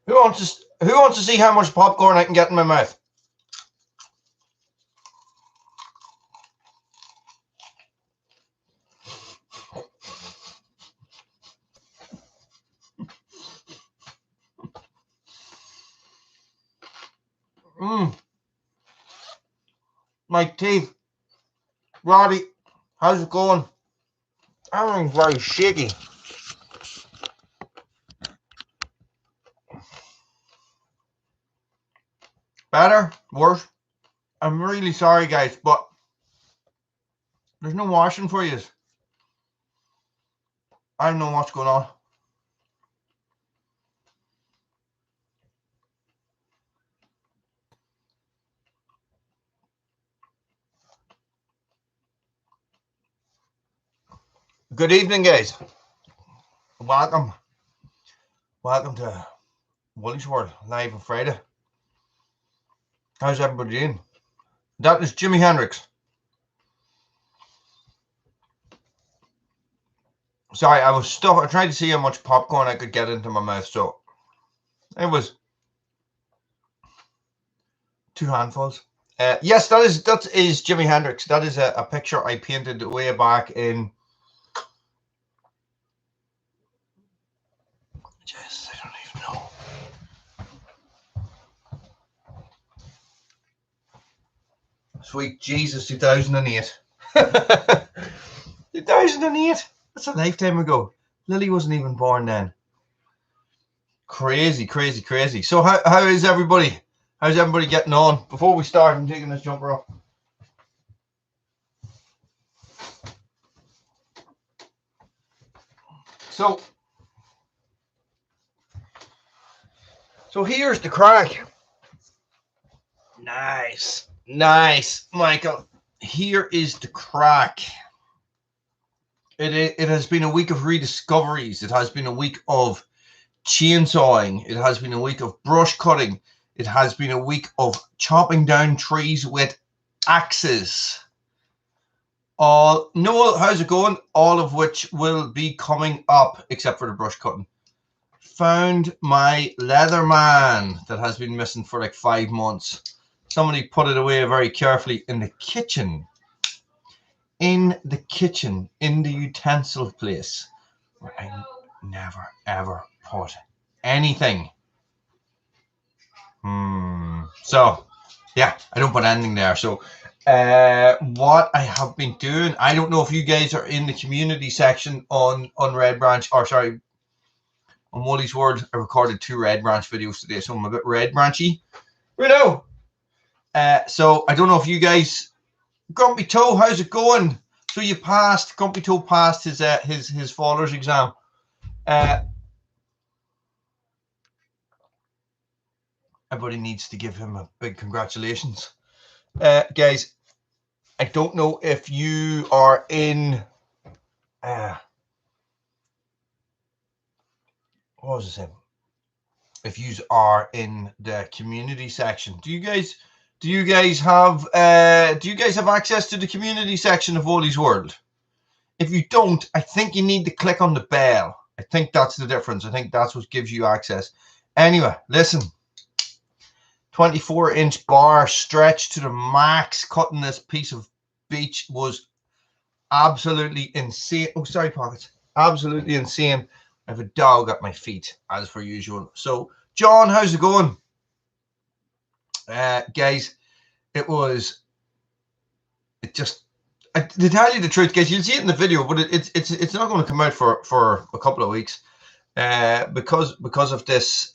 Who wants to see how much popcorn I can get in my mouth? My teeth. Roddy, how's it going? I'm very shaky. Better? Worse? I'm really sorry, guys, but there's no washing for you. I don't know what's going on. Good evening, guys. Welcome to Woolys World live on Friday. How's everybody doing? That is Jimi Hendrix. Sorry, I was stuck. I tried to see how much popcorn I could get into my mouth, so it was 2 handfuls. Yes, that is Jimi Hendrix. That is a picture I painted way back in. Yes, I don't even know. Sweet Jesus, 2008. 2008. That's a lifetime ago. Lily wasn't even born then. Crazy, crazy, crazy. So how is everybody? How's everybody getting on? Before we start, I'm taking this jumper off. So here's the crack. Nice, Michael. Here is the crack. It has been a week of rediscoveries. It has been a week of chainsawing. It has been a week of brush cutting. It has been a week of chopping down trees with axes. Noel, how's it going? All of which will be coming up, except for the brush cutting. Found my Leatherman that has been missing for like 5 months. Somebody put it away very carefully in the kitchen. In the kitchen, in the utensil place, where I never ever put anything. So yeah, I don't put anything there. So what I have been doing, I don't know if you guys are in the community section on Red Branch, or sorry, on Woolys World. I recorded 2 Red Branch videos today, so I'm a bit Red Branchy. Righto. So I don't know if you guys, Grumpy Toe, how's it going? So you passed, Grumpy Toe passed his Fallers exam. Everybody needs to give him a big congratulations. Guys, I don't know if you are in what was I saying? If you are in the community section, do you guys have access to the community section of Woolys World? If you don't, I think you need to click on the bell. I think that's the difference. I think that's what gives you access. Anyway, listen. 24-inch bar stretched to the max. Cutting this piece of beech was absolutely insane. Oh, sorry, pockets. Absolutely insane. I have a dog at my feet, as per usual. So, John, how's it going? Guys, to tell you the truth, guys, you'll see it in the video, but it's not going to come out for a couple of weeks because of this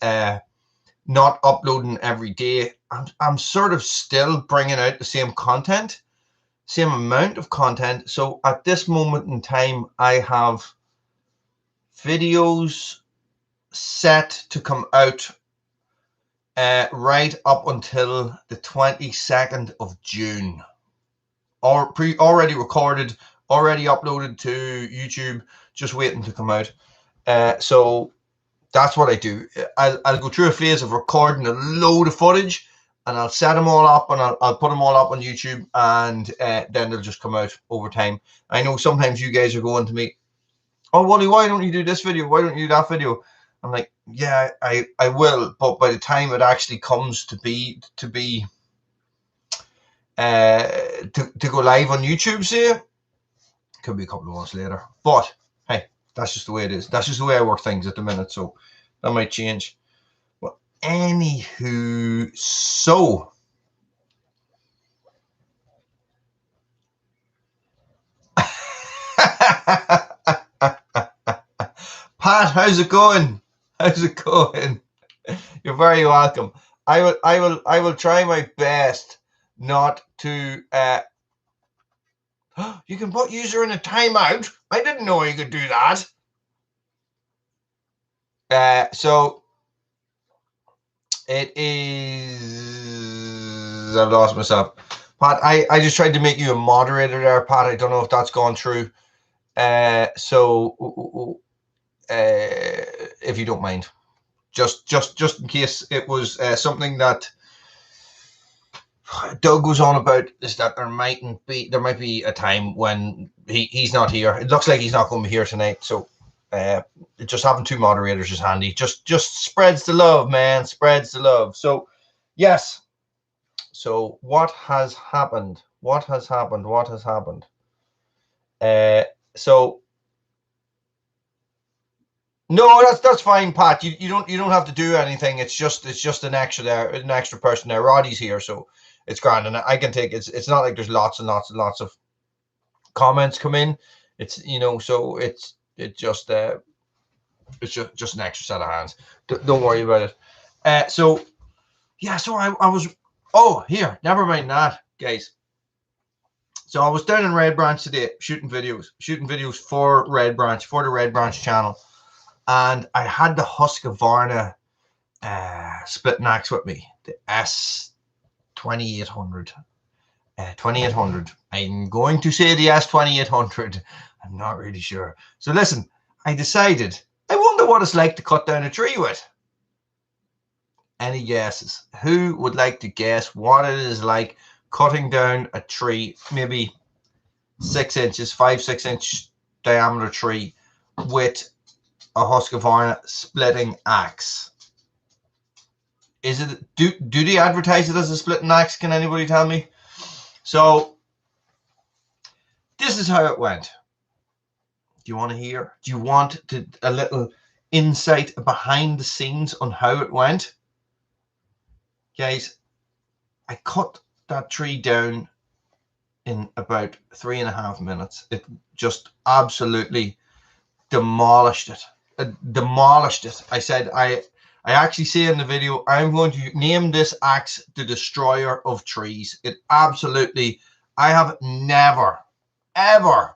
not uploading every day. I'm sort of still bringing out the same content, same amount of content. So at this moment in time, I have videos set to come out right up until the 22nd of June. Already recorded, already uploaded to YouTube, just waiting to come out. So that's what I do. I'll go through a phase of recording a load of footage, and I'll set them all up, and I'll put them all up on YouTube, and then they'll just come out over time. I know sometimes you guys are going to me, oh, Wally, why don't you do this video? Why don't you do that video? I'm like, yeah, I will, but by the time it actually comes to go live on YouTube, say, could be a couple of months later. But hey, that's just the way it is. That's just the way I work things at the minute. So that might change. Well, anywho, so Pat, how's it going? How's it going? You're very welcome. I will try my best not to. You can put user in a timeout. I didn't know you could do that. So it is. I lost myself. Pat, I just tried to make you a moderator there, Pat. I don't know if that's gone through. So if you don't mind, just in case it was something that Doug was on about, is that there might be a time when he's not here. It looks like he's not going to be here tonight, so just having two moderators is handy. Just spreads the love, man. Spreads the love. So yes. So what has happened? What has happened? What has happened? So no, that's fine, Pat. You don't have to do anything. It's just an extra person there. Roddy's here, so it's grand, and I can take it. It's not like there's lots and lots and lots of comments come in. It's so it's just an extra set of hands. Don't worry about it. So yeah, so I was here. Never mind that, guys. So I was down in Red Branch today shooting videos for Red Branch, for the Red Branch channel. And I had the Husqvarna splitting axe with me, the S2800. 2800. I'm going to say the S2800. I'm not really sure. So listen, I decided, I wonder what it's like to cut down a tree with. Any guesses? Who would like to guess what it is like cutting down a tree, maybe 6 inches, 5-6 inch diameter tree with a Husqvarna splitting axe? Is it do they advertise it as a splitting axe? Can anybody tell me? So this is how it went. Do you want to hear? Do you want a little insight behind the scenes on how it went? Guys, I cut that tree down in about 3.5 minutes. It just absolutely demolished it. I said, I actually say in the video, I'm going to name this axe the destroyer of trees. It absolutely, I have never, ever,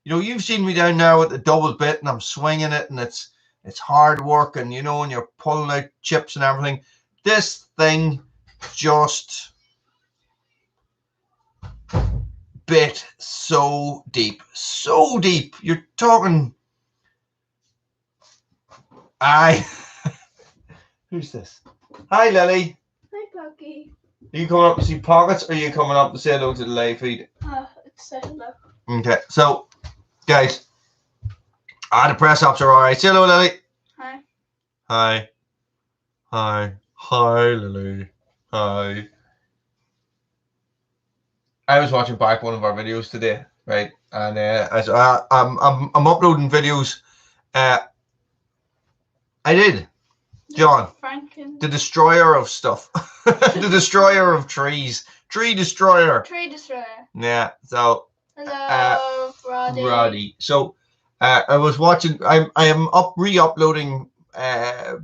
you've seen me down there with the double bit and I'm swinging it and it's hard work and, and you're pulling out chips and everything. This thing just bit so deep. You're talking... Who's this? Hi, Lily. Hi, Bucky. Are you coming up to see Pockets, or are you coming up to say hello to the live feed? It's say hello. Okay, so, guys, the press ups are alright. Say hello, Lily. Hi. Hi. Hi. Hi, Lily. Hi. I was watching back one of our videos today, right? And I'm uploading videos. I did, John. The destroyer of stuff. The destroyer of trees. Tree destroyer. Tree destroyer. Yeah. So. Hello, Roddy. So, I was watching. I am re-uploading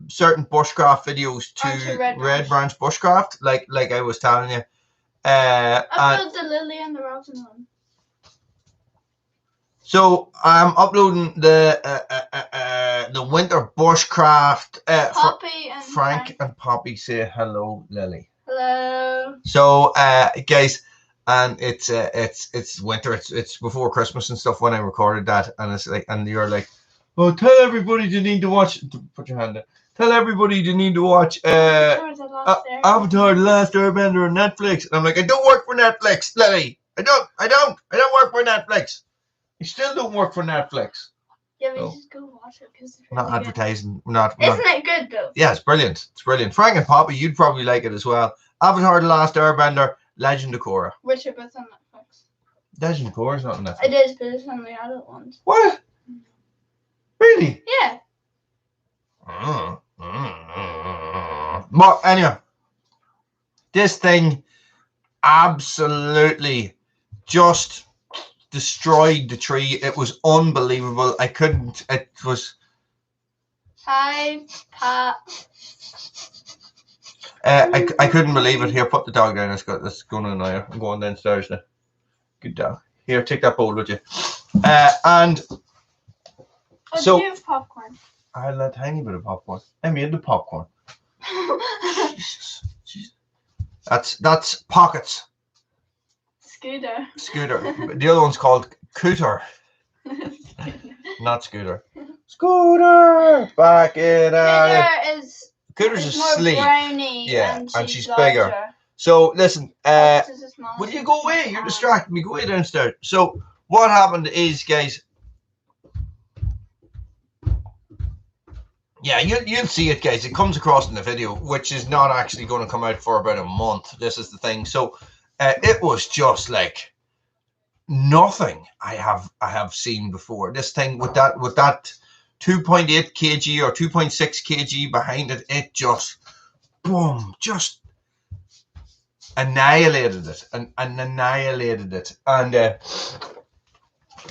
certain bushcraft videos to Red Branch Bushcraft, like I was telling you. Upload the Lily and the Robin one. So I'm uploading the winter bushcraft. Poppy and Frank and Poppy say hello, Lily. Hello. So guys, and it's winter. It's before Christmas and stuff when I recorded that, and it's like, and you're like, oh, tell everybody you need to watch. Put your hand there. Tell everybody you need to watch Avatar: The Last Airbender on Netflix. And I'm like, I don't work for Netflix, Lily. I don't work for Netflix. I still don't work for Netflix. Yeah, we So, just go watch it because it's we're not really good. advertising. We're not. Isn't it good though? Yeah, it's brilliant. It's brilliant. Frank and Papa, you'd probably like it as well. Avatar: The Last Airbender, Legend of Korra. Which are both on Netflix. Legend of Korra is not on Netflix. It is, but it's on the adult ones. What? Really? Yeah. But anyway, this thing absolutely just destroyed the tree. It was unbelievable. I couldn't. It was. Hi, Pat. I couldn't believe it. Here, put the dog down. It's going to annoy her. I'm going downstairs now. Good dog. Here, take that bowl with you. And so do you have popcorn? I had a tiny bit of popcorn. I made the popcorn. Jesus. That's Pockets. Scooter. The other one's called Cooter. Not Scooter. Scooter! Back in Cooter's asleep. Brownie, yeah, and she's larger. bigger. So listen, Pockets is the smallest. will you go away? You're distracting me. Go away downstairs. So what happened is, guys, yeah, you'll see it, guys. It comes across in the video, which is not actually going to come out for about a month. This is the thing. So it was just like nothing I have seen before. This thing with that 2.8 kg or 2.6 kg behind it, it just boom, just annihilated it and annihilated it. And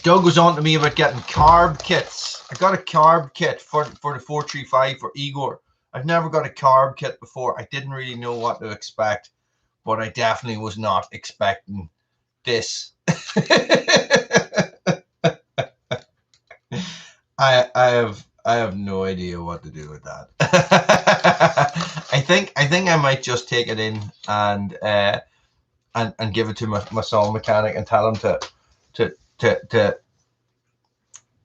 Doug was on to me about getting carb kits. I got a carb kit for the 435 for Igor. I've never got a carb kit before. I didn't really know what to expect, but I definitely was not expecting this. I have no idea what to do with that. I think I might just take it in and give it to my saw mechanic and tell him to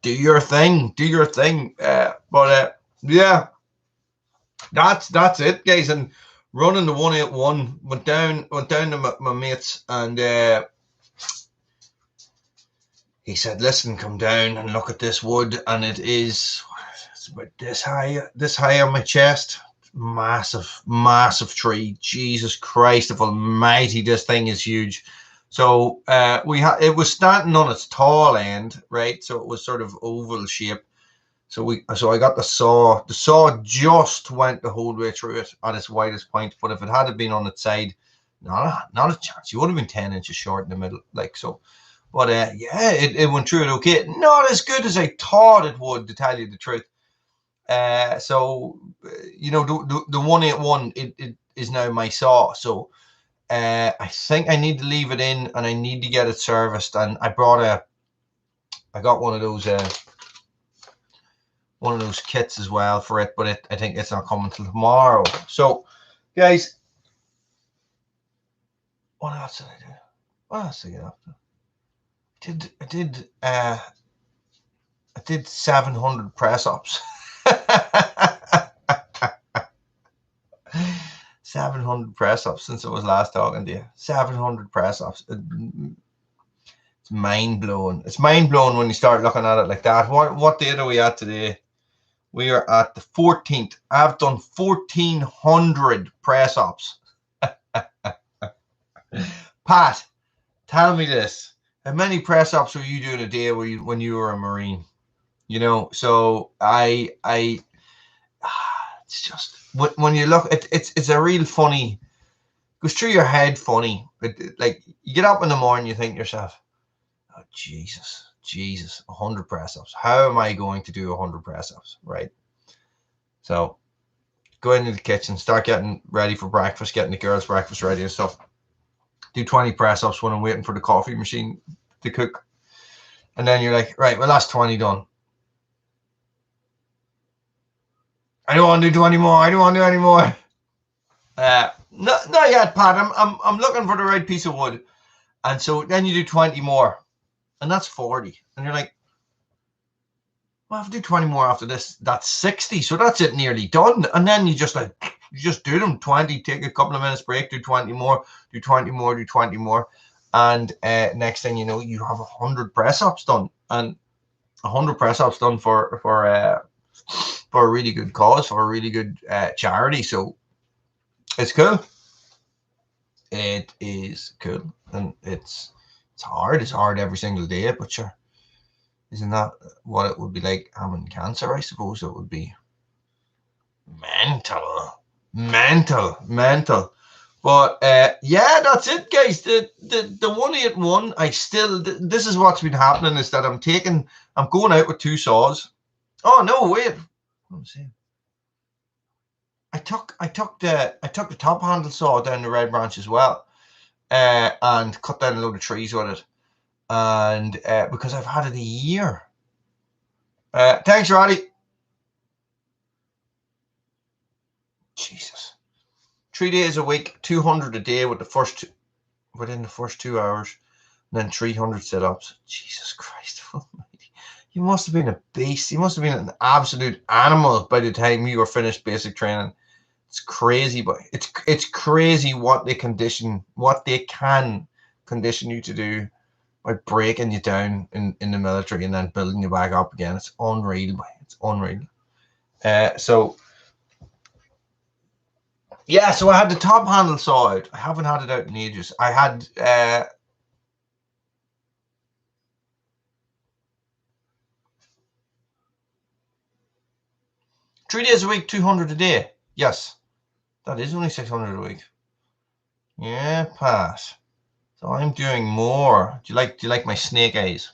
do your thing. Yeah, that's it, guys. And running the 181 went down to my mates, and he said, listen, come down and look at this wood, and it's about this high on my chest. Massive tree. Jesus Christ of almighty, this thing is huge. So it was standing on its tall end, right? So it was sort of oval shape. So I got the saw. The saw just went the whole way through it at its widest point. But if it had been on its side, not a chance. You would have been 10 inches short in the middle, like so. But yeah, it went through it okay. Not as good as I thought it would, to tell you the truth. So you know, the 181 it is now my saw. So I think I need to leave it in, and I need to get it serviced. And I got one of those kits as well for it, but I think it's not coming till tomorrow. So, guys, what else did I do? What else did I get up to? I did 700 press ups. 700 press ups since I was last talking to you. 700 press ups. It's mind blowing. It's mind blowing when you start looking at it like that. What date are we at today? We are at the 14th. I've done 1,400 press ups. Pat, tell me this. How many press ups were you doing a day when you were a Marine? You know, so it's just when you look, it's a real funny, goes through your head funny. Like you get up in the morning, you think to yourself, oh Jesus, 100 press ups. How am I going to do 100 press ups, right? So go into the kitchen, start getting ready for breakfast, getting the girls' breakfast ready and stuff. Do 20 press ups when I'm waiting for the coffee machine to cook, and then you're like, right, well that's 20 done. I don't want to do 20 more. I don't want to do any more. Not yet, Pat. I'm looking for the right piece of wood. And so then you do 20 more. And that's 40. And you're like, well, if I do 20 more after this, that's 60. So that's it, nearly done. And then you just do them 20, take a couple of minutes break, do 20 more, do 20 more, do 20 more. And next thing you know, you have 100 press ups done. And 100 press ups done for a really good cause, for a really good charity. So it's cool. It is cool, and it's hard. It's hard every single day, but sure, isn't that what it would be like having cancer? I suppose it would be mental. But yeah, that's it, guys. The 181. I still. This is what's been happening, is that I'm going out with 2 saws. Oh no, wait. What am I saying? I took the top handle saw down the Red Branch as well, and cut down a load of trees with it, and because I've had it a year. Thanks, Roddy. Jesus, 3 days a week, 200 a day within the first 2 hours, and then 300 sit-ups. Jesus Christ Almighty! You must have been a beast. You must have been an absolute animal by the time you were finished basic training. It's crazy, but it's crazy what they can condition you to do by breaking you down in the military and then building you back up again. It's unreal, boy. It's unreal. So yeah, so I had the top handle saw out. I haven't had it out in ages. I had 3 days a week, 200 a day. Yes, that is only 600 a week. Yeah, pass. So I'm doing more. Do you like my snake eyes?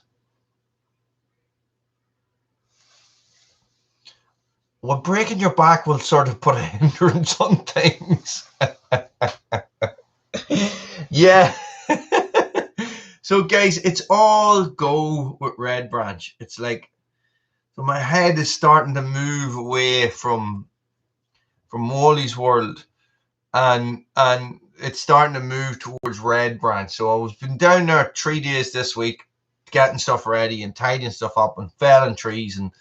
Well, breaking your back will sort of put a hindrance on things. Yeah. So guys, it's all go with Red Branch. It's like, so my head is starting to move away from Woolys world, and it's starting to move towards Red Branch. So I've been down there 3 days this week, getting stuff ready and tidying stuff up and felling trees and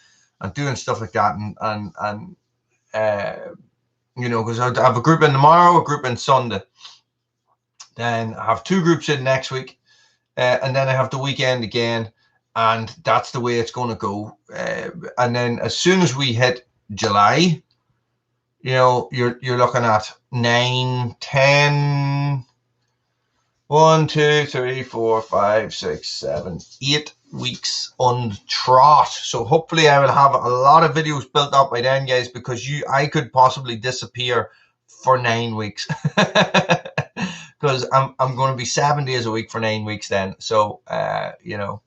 doing stuff like that, and you know, because I have a group in tomorrow, a group in Sunday, then I have 2 groups in next week, and then I have the weekend again, and that's the way it's going to go. And then as soon as we hit July, you know, you're looking at 9, 10, 1, 2, 3, 4, 5, 6, 7, 8 weeks on the trot. So hopefully I will have a lot of videos built up by then, guys, because I could possibly disappear for 9 weeks. Because I'm going to be 7 days a week for 9 weeks then. So you know,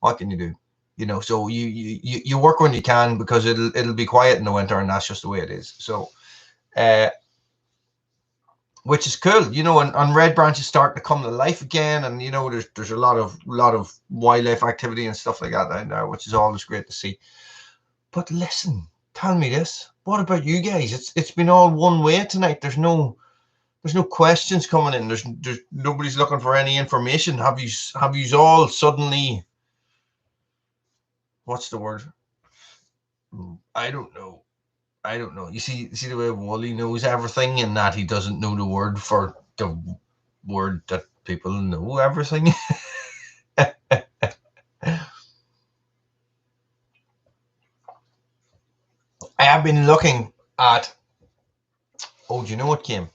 what can you do? You know, so you work when you can, because it'll be quiet in the winter, and that's just the way it is. So which is cool, you know, and Red Branch is starting to come to life again, and you know, there's a lot of wildlife activity and stuff like that down there, which is always great to see. But listen, tell me this: what about you guys? It's been all one way tonight. There's no questions coming in. There's nobody's looking for any information. Have you all suddenly, what's the word? I don't know. You see the way Wally knows everything, and that he doesn't know the word for the word that people know everything. I have been looking at, oh, do you know what came?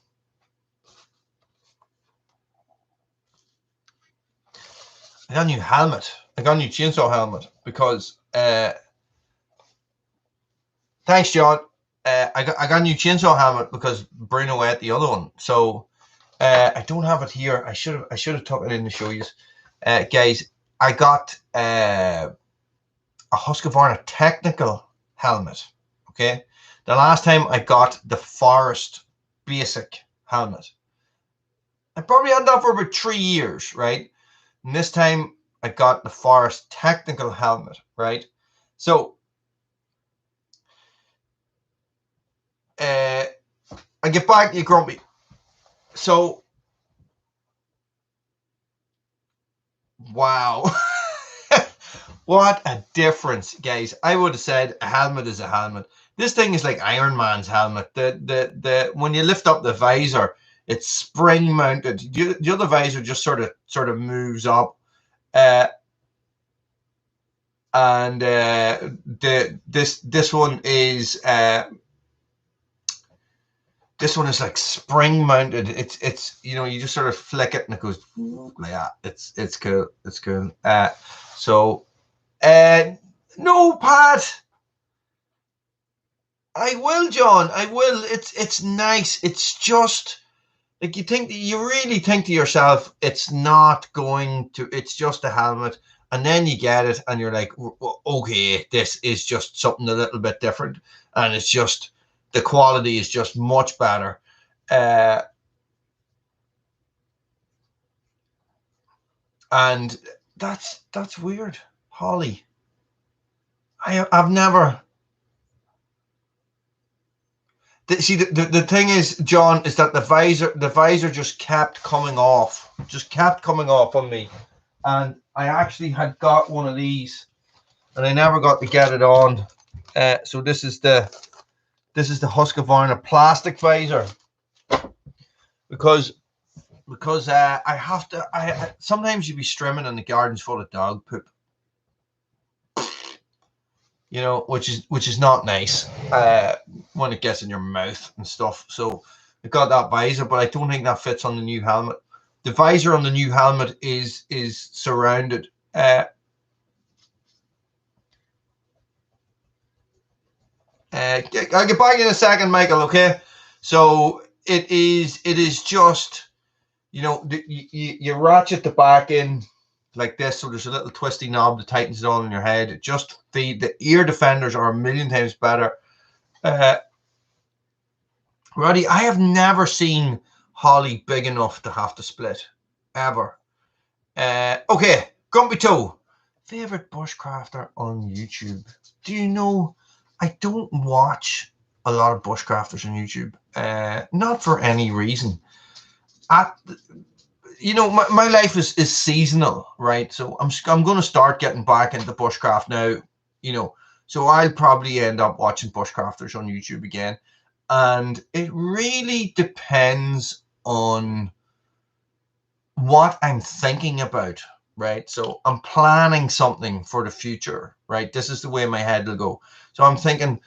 I got a new helmet. I got a new chainsaw helmet because thanks, John. I got a new chainsaw helmet because Bruno ate the other one. So I don't have it here. I should have took it in to show you. Guys, I got a Husqvarna technical helmet. Okay, the last time I got the Forest basic helmet, I probably had that for about 3 years, right? And this time I got the Forest technical helmet, right? So I get back to you, Grumpy. So wow. What a difference, guys. I would have said a helmet is a helmet. This thing is like Iron Man's helmet. The when you lift up the visor, it's spring mounted. The other visor just sort of moves up. and this one is like spring mounted. It's you know, you just sort of flick it and it goes like that. It's cool. It's cool. So no, Pat. I will, John. I will. It's nice. It's just like you really think to yourself, it's not going to. It's just a helmet, and then you get it, and you're like, okay, this is just something a little bit different, and it's just the quality is just much better. And that's weird, Holly. I've never. See, the thing is, John, is that the visor just kept coming off, on me, and I actually had got one of these, and I never got to get it on. So this is the Husqvarna plastic visor, because I have to. I sometimes you be strimming and the garden's full of dog poop. You know, which is not nice when it gets in your mouth and stuff. So I got that visor, but I don't think that fits on the new helmet. The visor on the new helmet is surrounded. I'll get back in a second, Michael. Okay, so it is just, you know, you ratchet the back in like this, so there's a little twisty knob that tightens it on in your head. It just the ear defenders are a million times better. Roddy, I have never seen Holly big enough to have to split, ever. Okay, Grumpy Toe, favorite bushcrafter on YouTube. Do you know, I don't watch a lot of bushcrafters on YouTube, not for any reason. You know, my life is seasonal, right? So I'm going to start getting back into bushcraft now, you know. So I'll probably end up watching bushcrafters on YouTube again. And it really depends on what I'm thinking about, right? So I'm planning something for the future, right? This is the way my head will go. So I'm thinking,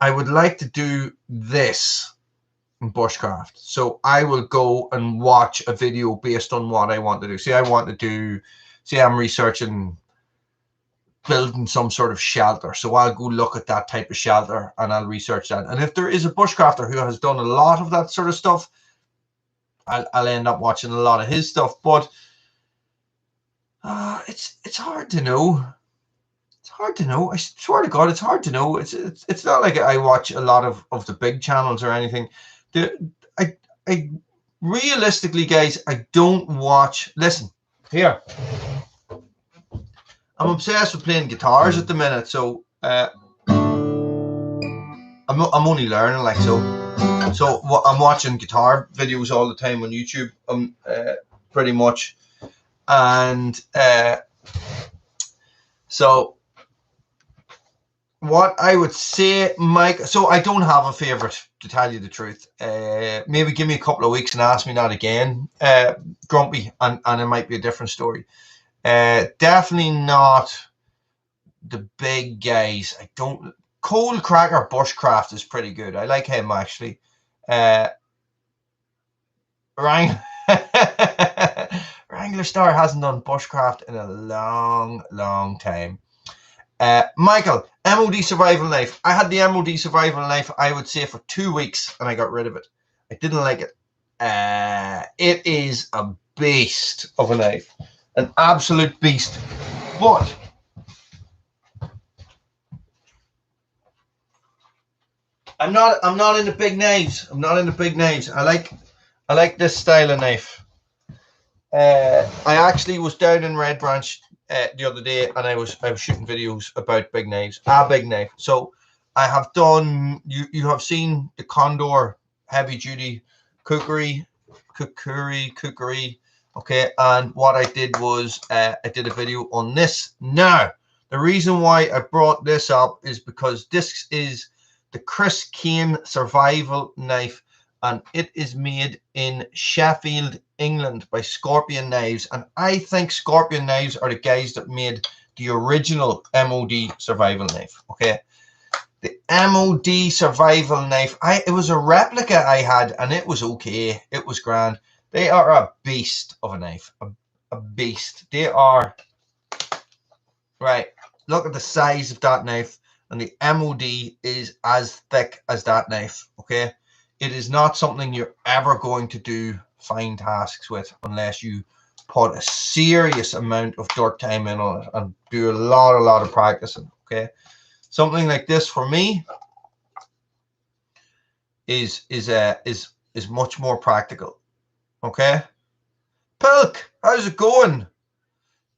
I would like to do this in bushcraft. So I will go and watch a video based on what I want to do. Say I'm researching building some sort of shelter. So I'll go look at that type of shelter and I'll research that. And if there is a bushcrafter who has done a lot of that sort of stuff, I'll end up watching a lot of his stuff. But it's hard to know. It's hard to know. I swear to God, it's hard to know. It's not like I watch a lot of the big channels or anything. I realistically, guys, I don't watch. Listen, here. I'm obsessed with playing guitars at the minute, so I'm only learning, like, so I'm watching guitar videos all the time on YouTube, pretty much, and so what I would say, Mike, so I don't have a favorite, to tell you the truth. Maybe give me a couple of weeks and ask me that again, Grumpy, and it might be a different story. Definitely not the big guys. I don't. Cold Cracker Bushcraft is pretty good. I like him, actually. Wrangler Star hasn't done bushcraft in a long time. Michael, MOD survival knife. I had the MOD survival knife, I would say, for 2 weeks, and I got rid of it. I didn't like it. It is a beast of a knife, an absolute beast. But I'm not into big knives. I'm not into big knives. I like this style of knife. I actually was down in Red Branch the other day, and I was shooting videos about big knives. A big knife. So I have done. You have seen the Condor heavy duty cookery. Okay, and what I did was I did a video on this. Now, the reason why I brought this up is because this is the Keane survival knife, and it is made in Sheffield, England by Scorpion Knives. And I think Scorpion Knives are the guys that made the original MOD survival knife. Okay, the MOD survival knife. It was a replica I had, and it was okay. It was grand. They are a beast of a knife. A beast. They are. Right. Look at the size of that knife, and the MOD is as thick as that knife. Okay, it is not something you're ever going to do fine tasks with unless you put a serious amount of dirt time in on it and do a lot of practicing. Okay, something like this for me is much more practical. Okay, Pilk, how's it going?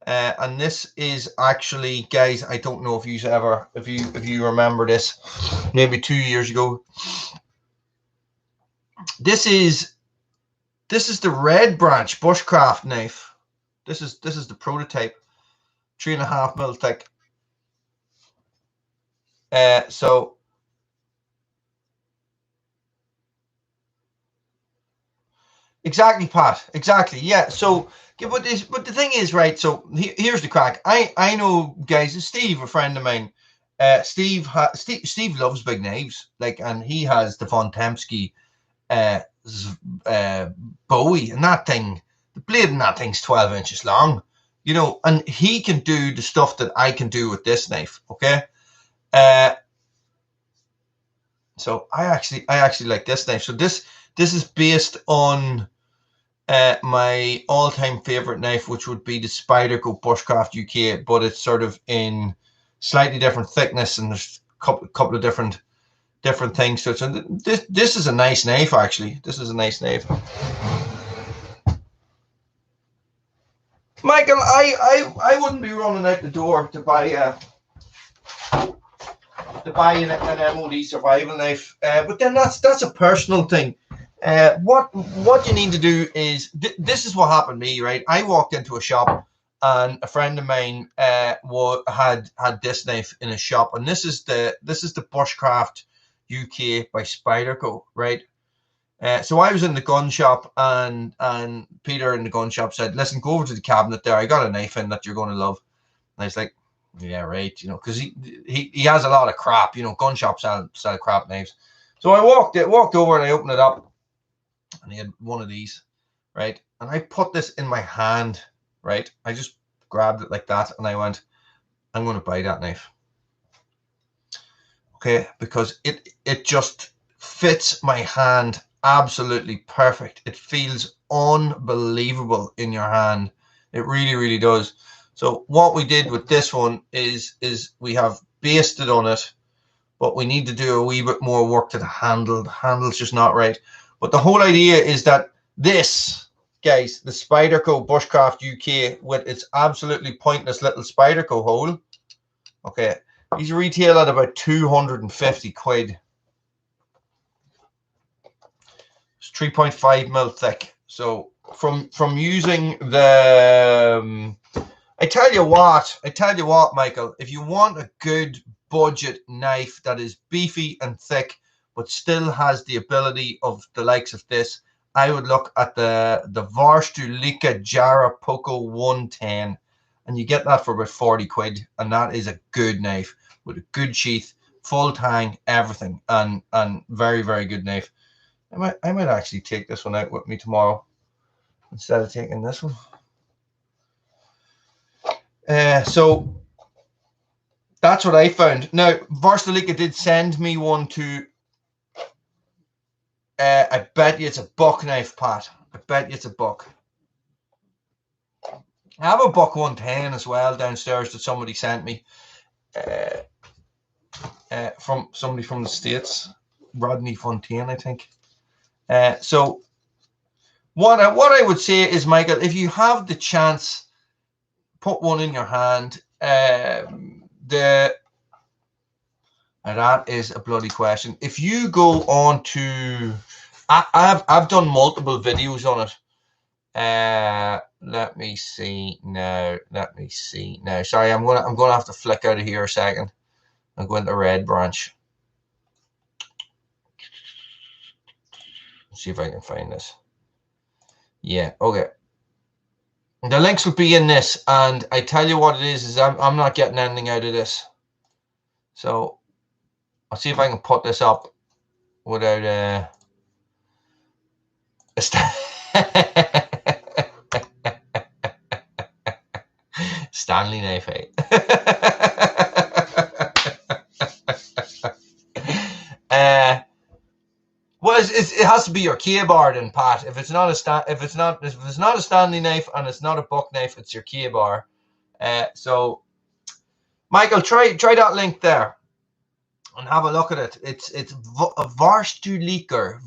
And this is actually, guys, I don't know if you remember this, maybe 2 years ago. This is the Red Branch Bushcraft knife. This is the prototype, 3.5 mil thick. So exactly, Pat. Exactly. Yeah. So, but the thing is, right? So here's the crack. I know, guys. Steve, a friend of mine. Steve loves big knives, like, and he has the Von Tempsky Bowie, and that thing, the blade in that thing's 12 inches long, you know, and he can do the stuff that I can do with this knife. Okay, so I actually like this knife. So this is based on my all-time favorite knife, which would be the Spyderco Bushcraft UK, but it's sort of in slightly different thickness, and there's a couple of different things to it. So this is a nice knife, actually. This is a nice knife. Michael, I wouldn't be running out the door to buy an MOD survival knife, but then that's a personal thing. What you need to do is this is what happened to me, right? I walked into a shop, and a friend of mine had this knife in his shop, and this is the Bushcraft UK by Spyderco, right? So I was in the gun shop, and Peter in the gun shop said, "Listen, go over to the cabinet there. I got a knife in that you're going to love." And I was like, "Yeah, right," you know, because he has a lot of crap, you know. Gun shops sell crap knives. So I walked over, and I opened it up, and he had one of these, right? And I put this in my hand, right? I just grabbed it like that, and I went, "I'm going to buy that knife." Okay, because it just fits my hand absolutely perfect. It feels unbelievable in your hand. It really does. So what we did with this one is we have basted on it, but we need to do a wee bit more work to the handle. The handle's just not right. But the whole idea is that this, guys, the Spyderco Bushcraft UK with its absolutely pointless little Spyderco hole, okay, these retail at about 250 quid. It's 3.5 mil thick. So from using the I tell you what, Michael, if you want a good budget knife that is beefy and thick but still has the ability of the likes of this, I would look at the Vorstulika Jara Poco 110, and you get that for about 40 quid, and that is a good knife with a good sheath, full tang, everything, and very good knife. I might actually take this one out with me tomorrow instead of taking this one. So that's what I found. Now, Vorstulika did send me one to. I bet you it's a buck knife, Pat. I bet you it's a buck. I have a buck 110 as well downstairs that somebody sent me. From somebody from the States, Rodney Fontaine, I think. So what I would say is, Michael, if you have the chance, put one in your hand. Now that is a bloody question. If you go on to, I've done multiple videos on it. Let me see now. Sorry, I'm gonna have to flick out of here a second. I'm going to Red Branch. Let's see if I can find this. Yeah, okay. The links will be in this, and I tell you what it is I'm not getting anything out of this. So I'll see if I can put this up without Stanley knife, eh? Well, it has to be your key-bar then, Pat. If it's not a Stanley knife and it's not a buck knife, it's your key-bar. So, Michael, try that link there and have a look at it. It's Varsteliker.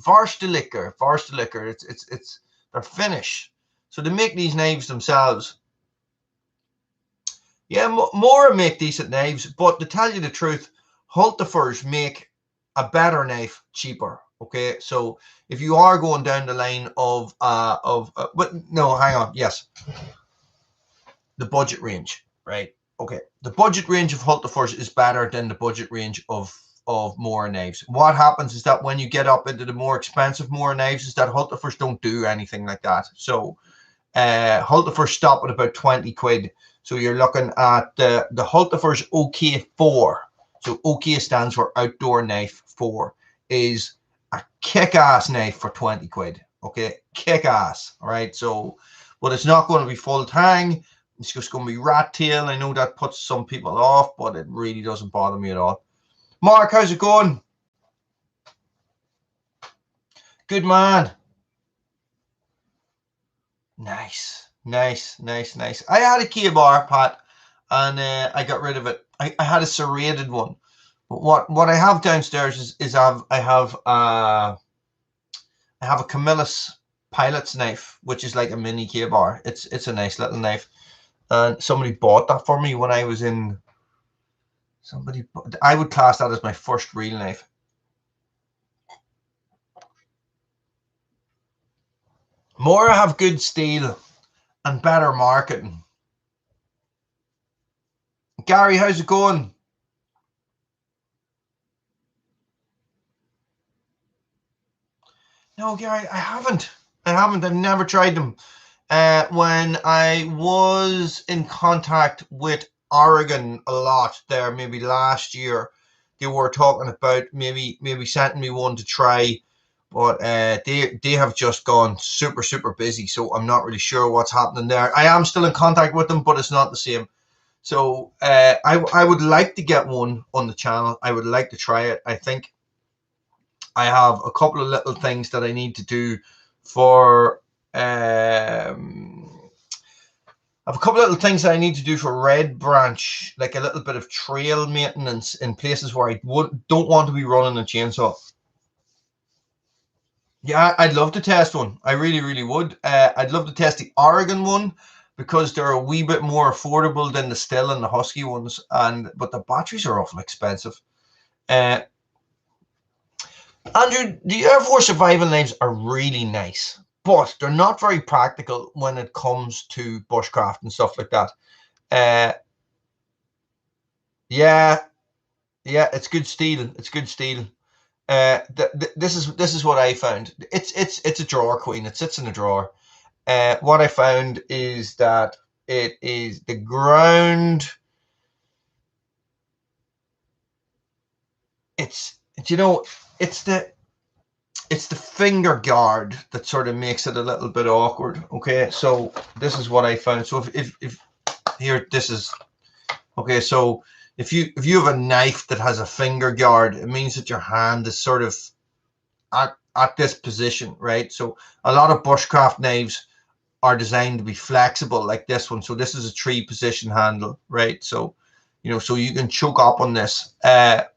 It's they're Finnish, so they make these knives themselves. Yeah, Mora make decent knives, but to tell you the truth, Hultafors make a better knife cheaper. Okay, so if you are going down the line of but no, hang on, yes, the budget range, right? Okay, the budget range of Hultafors is better than the budget range of Mora knives. What happens is that when you get up into the more expensive Mora knives, is that Hultafors don't do anything like that. So Hultafors stop at about 20 quid. So you're looking at the Hultafors OK4. So OK stands for Outdoor Knife 4. Is a kick-ass knife for 20 quid. Okay, kick-ass. All right, so, but it's not going to be full tang. It's just going to be rat tail. I know that puts some people off, but it really doesn't bother me at all. Mark, how's it going? Good man. Nice. I had a key-bar, Pat, and I got rid of it. I had a serrated one. But what I have downstairs is I have a Camillus pilot's knife, which is like a mini key-bar. It's a nice little knife, and somebody bought that for me when I was in. I would class that as my first real knife. Mora have good steel and better marketing. Gary, how's it going? No, Gary, I haven't. I've never tried them. When I was in contact with Oregon a lot there, maybe last year, they were talking about maybe sending me one to try, but they have just gone super busy, so I'm not really sure what's happening there. I am still in contact with them, but it's not the same. So I would like to get one on the channel. I would like to try it. I think I have a couple of little things that I need to do for I have a couple of little things that I need to do for Red Branch, like a little bit of trail maintenance in places where I don't want to be running a chainsaw. Yeah, I'd love to test one. I really would. I'd love to test the Oregon one because they're a wee bit more affordable than the Stihl and the Husky ones, but the batteries are awful expensive. Andrew, the Air Force survival knives are really nice, but they're not very practical when it comes to bushcraft and stuff like that. Yeah, it's good steel. It's good steel. This is what I found. It's a drawer queen. It sits in a drawer. What I found is that it is the ground. It's the finger guard that sort of makes it a little bit awkward. Okay, so this is what I found. So if here, this is okay. So if you have a knife that has a finger guard, it means that your hand is sort of at this position, right? So a lot of bushcraft knives are designed to be flexible like this one. So this is a 3-position handle, right? So so you can choke up on this. I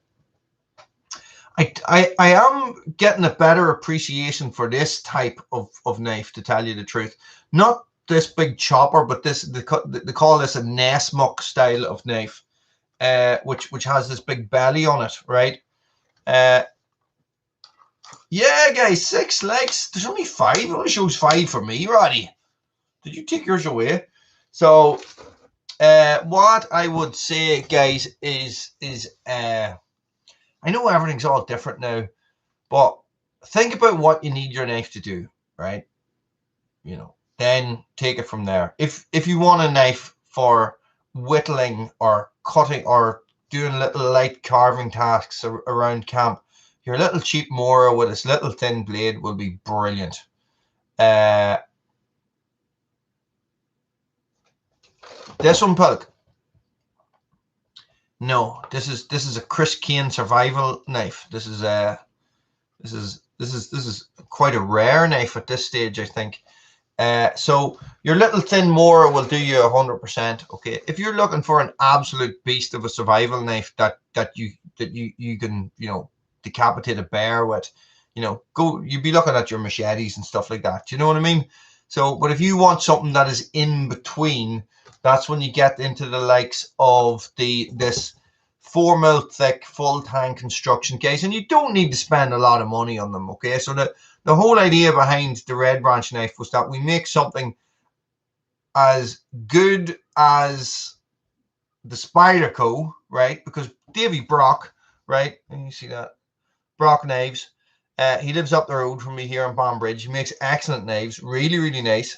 am getting a better appreciation for this type of knife, to tell you the truth. Not this big chopper, but this they call this a Nesmuk style of knife, which has this big belly on it, right? Yeah, guys, 6 likes. There's only 5. It only shows 5 for me, Roddy. Did you take yours away? So, what I would say, guys, is I know everything's all different now, but think about what you need your knife to do, right? then take it from there. If you want a knife for whittling or cutting or doing little light carving tasks around camp, your little cheap Mora with its little thin blade will be brilliant. This one, Pilk. No, this is a Chris Keane survival knife. This is quite a rare knife at this stage, I think. So your little thin Mora will do you 100%. Okay, if you're looking for an absolute beast of a survival knife that you can, you know, decapitate a bear with, you know, you'd be looking at your machetes and stuff like that. Do you know what I mean? So, but if you want something that is in between, that's when you get into the likes of this 4 mil thick full tank construction case, and you don't need to spend a lot of money on them. Okay, so the whole idea behind the Red Branch knife was that we make something as good as the Spyderco, right? Because Davy Brock, right? And you see that Brock knives. He lives up the road from me here in Banbridge. He makes excellent knives, really, really nice.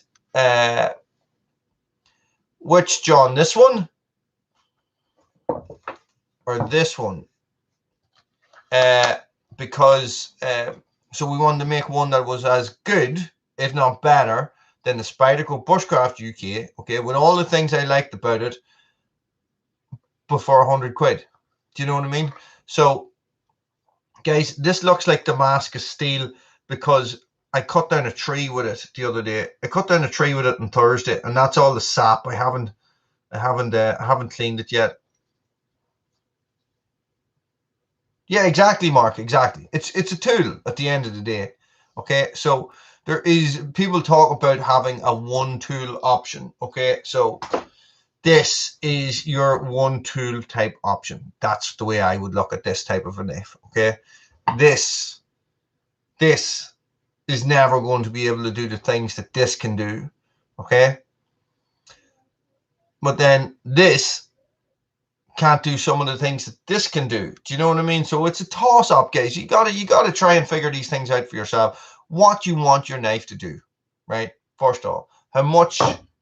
Which, John, this one or this one? Because so we wanted to make one that was as good, if not better, than the Spyderco Bushcraft UK. Okay, with all the things I liked about it, but for 100 quid. Do you know what I mean? So, guys, this looks like Damascus steel because I cut down a tree with it the other day. I cut down a tree with it on Thursday, and that's all the sap. I haven't cleaned it yet. Yeah, exactly, Mark. Exactly. It's a tool at the end of the day. Okay, so there is people talk about having a one tool option. Okay, so this is your one tool type option. That's the way I would look at this type of a knife. Okay, this is never going to be able to do the things that this can do. Okay, but then this can't do some of the things that this can do. Do you know what I mean? So it's a toss up, guys. You gotta try and figure these things out for yourself. What you want your knife to do, right? First of all, how much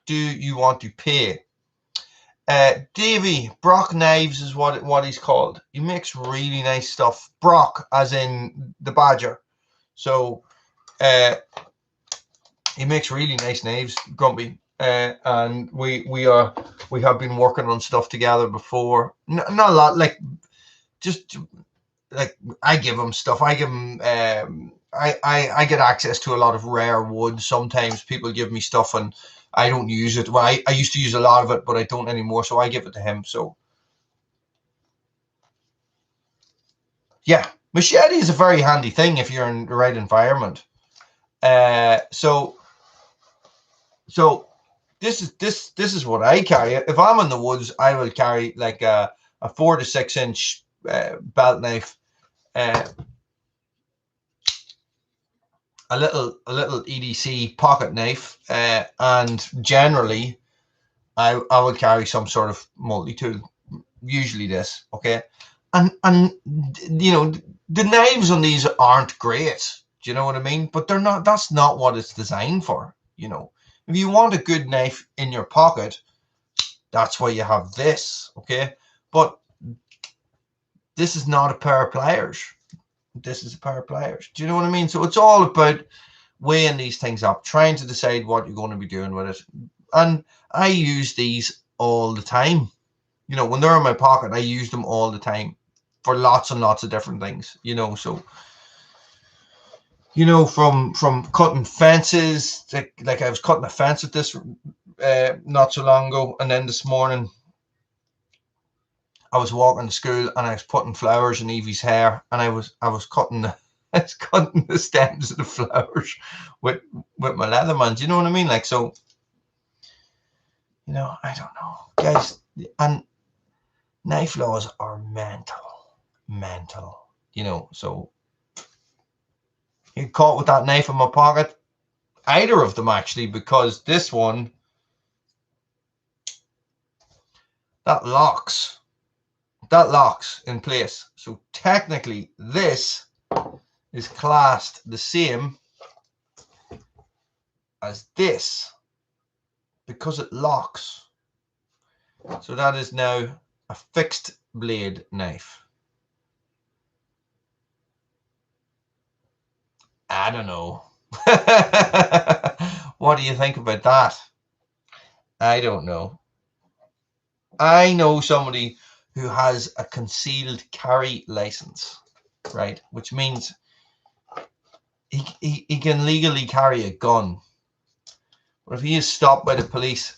do you want to pay? Davy Brock Knives is what he's called. He makes really nice stuff. Brock, as in the badger. So he makes really nice knives, Grumpy. And we have been working on stuff together before. Not a lot, like just like I give him stuff. I give him I get access to a lot of rare wood. Sometimes people give me stuff and I don't use it. Well, I used to use a lot of it, but I don't anymore. So I give it to him. So yeah, machete is a very handy thing if you're in the right environment. So this is what I carry. If I'm in the woods, I will carry like a 4 to 6 inch belt knife, a little EDC pocket knife, and generally I will carry some sort of multi-tool, usually this. Okay, and you know the knives on these aren't great. Do you know what I mean? But they're not. That's not what it's designed for. You know. If you want a good knife in your pocket, that's why you have this, okay? But this is not a pair of pliers. This is a pair of pliers. Do you know what I mean? So it's all about weighing these things up, trying to decide what you're going to be doing with it. And I use these all the time. You know, when they're in my pocket, I use them all the time for lots and lots of different things, you know, so... You know, from cutting fences, like I was cutting a fence with this not so long ago, and then this morning I was walking to school and I was putting flowers in Evie's hair, and I was cutting the stems of the flowers with my Leatherman. Do you know what I mean? Like, so, you know, I don't know, guys, and knife laws are mental, you know, so. You caught with that knife in my pocket, either of them actually, because this one that locks in place. So technically this is classed the same as this. because it locks. So that is now a fixed blade knife. I don't know. What do you think about that? I don't know. I know somebody who has a concealed carry license, right? Which means he can legally carry a gun. But if he is stopped by the police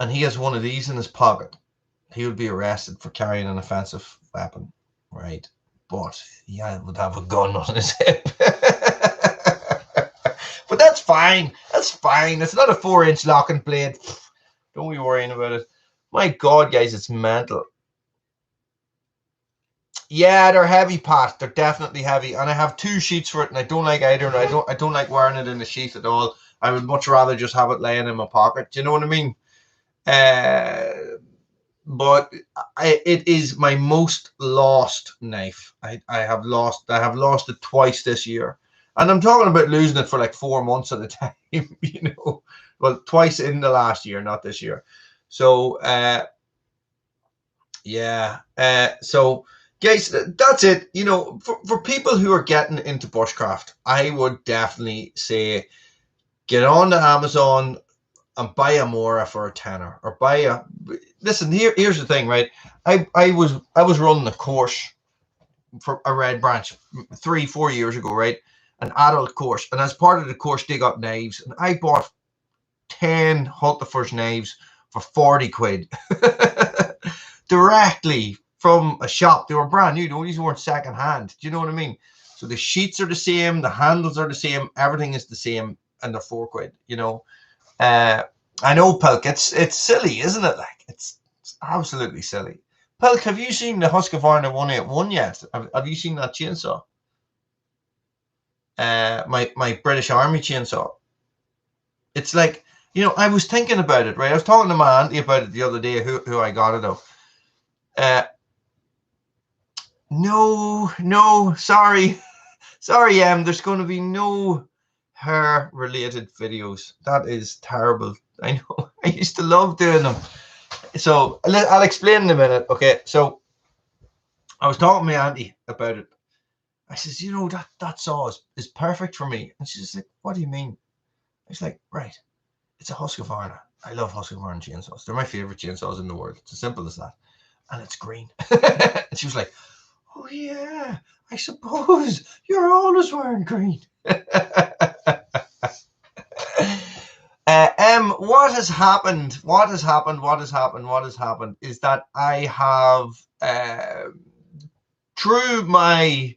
and he has one of these in his pocket, he would be arrested for carrying an offensive weapon, right? But he would have a gun on his hip. But that's fine. That's fine. It's not a 4-inch locking blade. Don't be worrying about it. My God, guys, it's mental. Yeah, they're heavy, Pat. They're definitely heavy, and I have 2 sheets for it, and I don't like either. And I don't like wearing it in the sheath at all. I would much rather just have it laying in my pocket. Do you know what I mean? But it is my most lost knife. I have lost it twice this year, and I'm talking about losing it for like 4 months at a time. You know, well, twice in the last year, not this year. So yeah. So guys, that's it. You know, for people who are getting into bushcraft, I would definitely say get on to Amazon and buy a Mora for a tenner, or buy a. Listen, here's the thing, right? I was running a course for a Red Branch 3-4 years ago, right? An adult course, and as part of the course, they got knives, and I bought 10 Hultafors knives for 40 quid directly from a shop. They were brand new. These weren't second hand. Do you know what I mean? So the sheets are the same, the handles are the same, everything is the same, and they're 4 quid. You know. I know, Pilk, it's silly, isn't it? Like, it's absolutely silly. Pilk, have you seen the Husqvarna 181 yet? Have you seen that chainsaw? My British Army chainsaw. It's like, you know, I was thinking about it, right? I was talking to my auntie about it the other day, who I got it of. No, sorry, there's going to be no hair related videos. That is terrible. I know. I used to love doing them. So I'll explain in a minute. Okay, so I was talking to my auntie about it. I says, you know, that saw is perfect for me. And she's like, what do you mean? I was like, right, it's a Husqvarna. I love Husqvarna chainsaws. They're my favorite chainsaws in the world. It's as simple as that. And it's green. And she was like, oh yeah, I suppose you're always wearing green. What has happened is that I have through my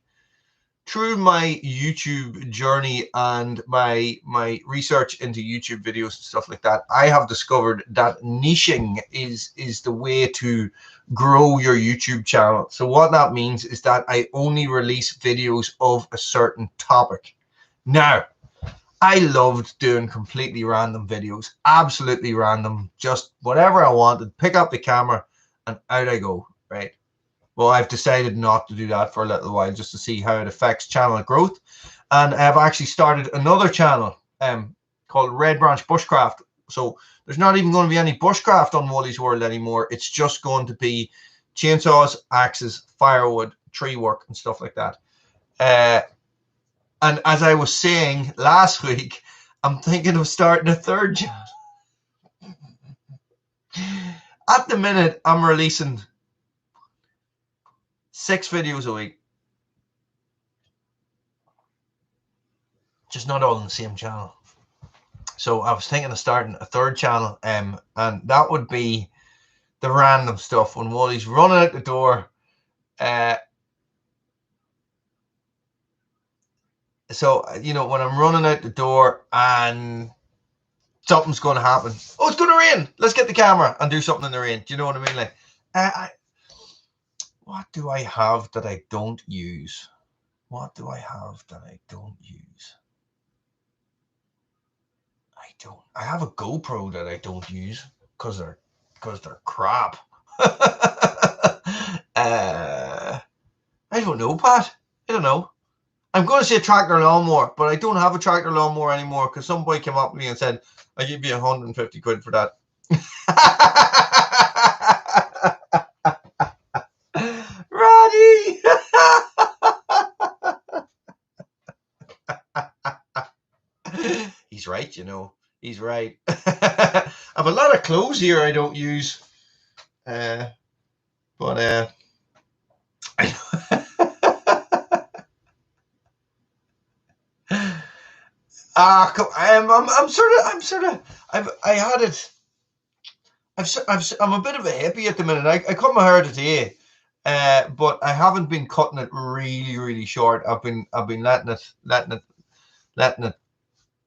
YouTube journey and my research into YouTube videos and stuff like that, I have discovered that niching is the way to grow your YouTube channel. So what that means is that I only release videos of a certain topic. Now, I loved doing completely random videos, absolutely random, just whatever I wanted, pick up the camera and out I go, right? Well, I've decided not to do that for a little while, just to see how it affects channel growth. And I've actually started another channel called Red Branch Bushcraft. So there's not even going to be any bushcraft on Woolys World anymore. It's just going to be chainsaws, axes, firewood, tree work and stuff like that. And as I was saying last week, I'm thinking of starting a third channel. At the minute, I'm releasing 6 videos a week. Just not all on the same channel. So I was thinking of starting a third channel, and that would be the random stuff when Wally's running out the door. So, you know, when I'm running out the door and something's going to happen. Oh, it's going to rain. Let's get the camera and do something in the rain. Do you know what I mean? Like, what do I have that I don't use? What do I have that I don't use? I have a GoPro that I don't use because they're crap. I don't know, Pat. I don't know. I'm going to say tractor lawnmower, but I don't have a tractor lawnmower anymore because some boy came up to me and said, I'll give you 150 quid for that. Roddy! He's right, you know. He's right. I have a lot of clothes here I don't use. But I'm a bit of a hippie at the minute. I cut my hair today, but I haven't been cutting it really, really short. I've been letting it.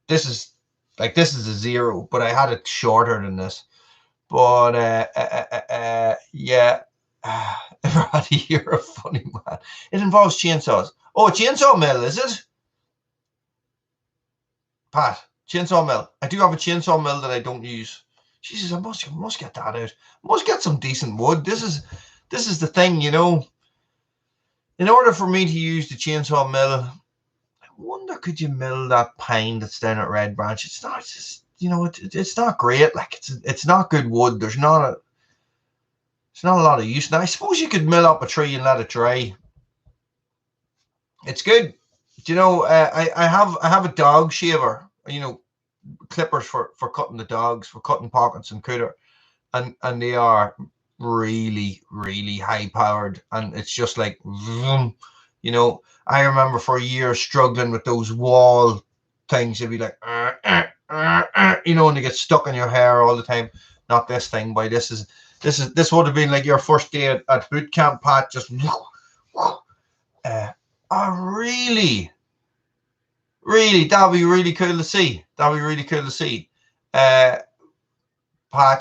This is a 0, but I had it shorter than this. But yeah, Roddy, you're a funny man. It involves chainsaws. Oh, a chainsaw mill, is it? Pat, chainsaw mill. I do have a chainsaw mill that I don't use. Jesus, I must get that out. I must get some decent wood. This is the thing, you know. In order for me to use the chainsaw mill, I wonder, could you mill that pine that's down at Red Branch? It's not just, you know, it's not great. Like it's not good wood. There's not a lot of use. Now I suppose you could mill up a tree and let it dry. It's good. Do you know? I have a dog shaver. You know, clippers for cutting the dogs, for cutting pockets and cooter, and they are really, really high powered, and it's just like vroom, you know. I remember for years struggling with those wall things. You'd be like you know, and they get stuck in your hair all the time. Not this thing, boy. This would have been like your first day at boot camp, Pat. Just really, that'd be really cool to see. Pat,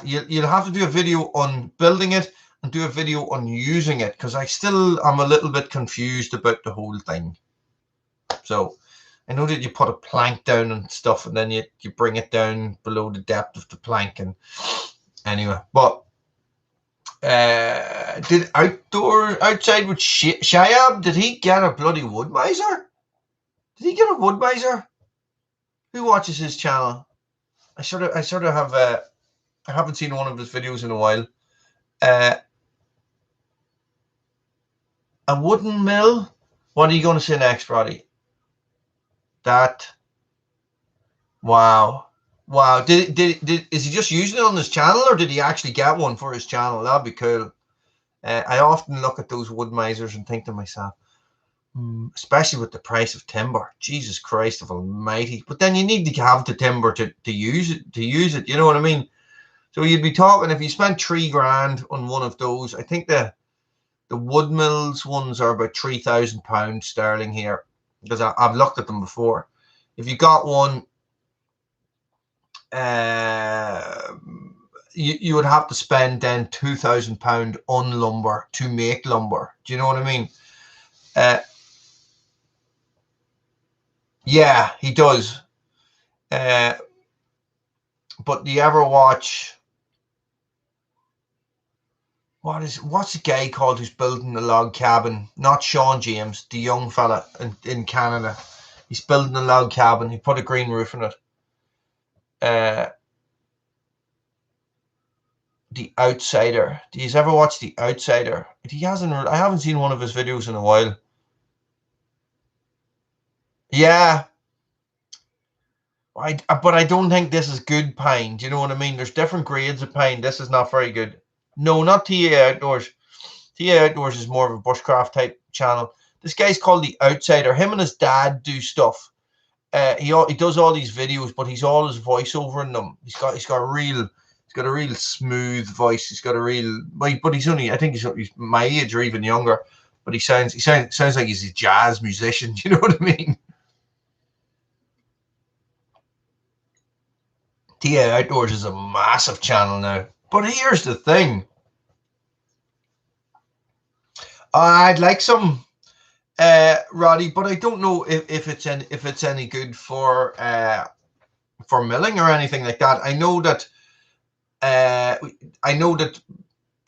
you'll have to do a video on building it and do a video on using it, because I'm a little bit confused about the whole thing. So I know that you put a plank down and stuff, and then you bring it down below the depth of the plank. And anyway, but did outside with Shayab, did he get a bloody wood miser? Did he get a wood miser? Who watches his channel? I sort of have I haven't seen one of his videos in a while. A wooden mill? What are you going to say next, Roddy? Wow. Is he just using it on his channel, or did he actually get one for his channel? That'd be cool. I often look at those wood misers and think to myself, especially with the price of timber, Jesus Christ of Almighty. But then you need to have the timber to use it. You know what I mean? So you'd be talking, if you spent $3,000 on one of those, I think the wood mills ones are about £3,000 sterling here, because I've looked at them before. If you got one, you would have to spend then £2,000 on lumber to make lumber. Do you know what I mean? Yeah, he does. But do you ever watch? What's the guy called who's building the log cabin? Not Sean James, the young fella in Canada. He's building a log cabin. He put a green roof on it. The Outsider. Do you ever watch The Outsider? I haven't seen one of his videos in a while. Yeah. But I don't think this is good pine. Do you know what I mean? There's different grades of pine. This is not very good. No, not TA Outdoors. TA Outdoors is more of a bushcraft type channel. This guy's called The Outsider. Him and his dad do stuff. He does all these videos, but he's always voiceover in them. He's got a real smooth voice. He's got a real, but he's only, I think he's my age or even younger. But he sounds like he's a jazz musician. Do you know what I mean? TA Outdoors is a massive channel now. But here's the thing. I'd like some, Roddy, but I don't know if it's any good for milling or anything like that. I know that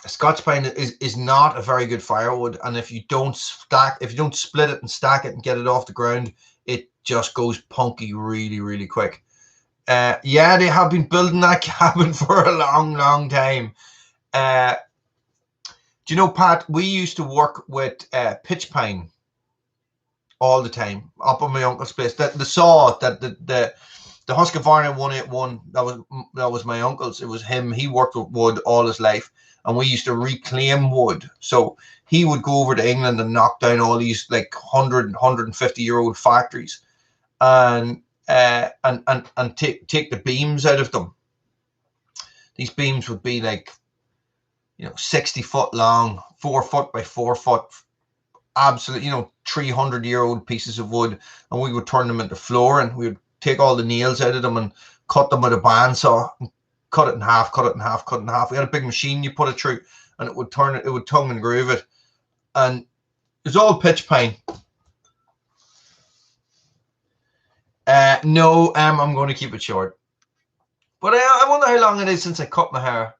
Scotch pine is not a very good firewood, and if you don't split it and stack it and get it off the ground, it just goes punky really, really quick. Yeah, they have been building that cabin for a long, long time. Do you know, Pat, we used to work with pitch pine all the time up on my uncle's place. The saw that the Husqvarna 181, that was my uncle's. It was him. He worked with wood all his life, and we used to reclaim wood. So he would go over to England and knock down all these like 150-year-old factories, and take the beams out of them. These beams would be like, 60 foot long, 4 foot by 4 foot, absolute, 300-year-old pieces of wood, and we would turn them into flooring. We would take all the nails out of them and cut them with a bandsaw, and cut it in half, cut it in half, cut it in half. We had a big machine you put it through, and it would turn it, it would tongue and groove it, and it was all pitch pine. No, I'm going to keep it short. But I wonder how long it is since I cut my hair.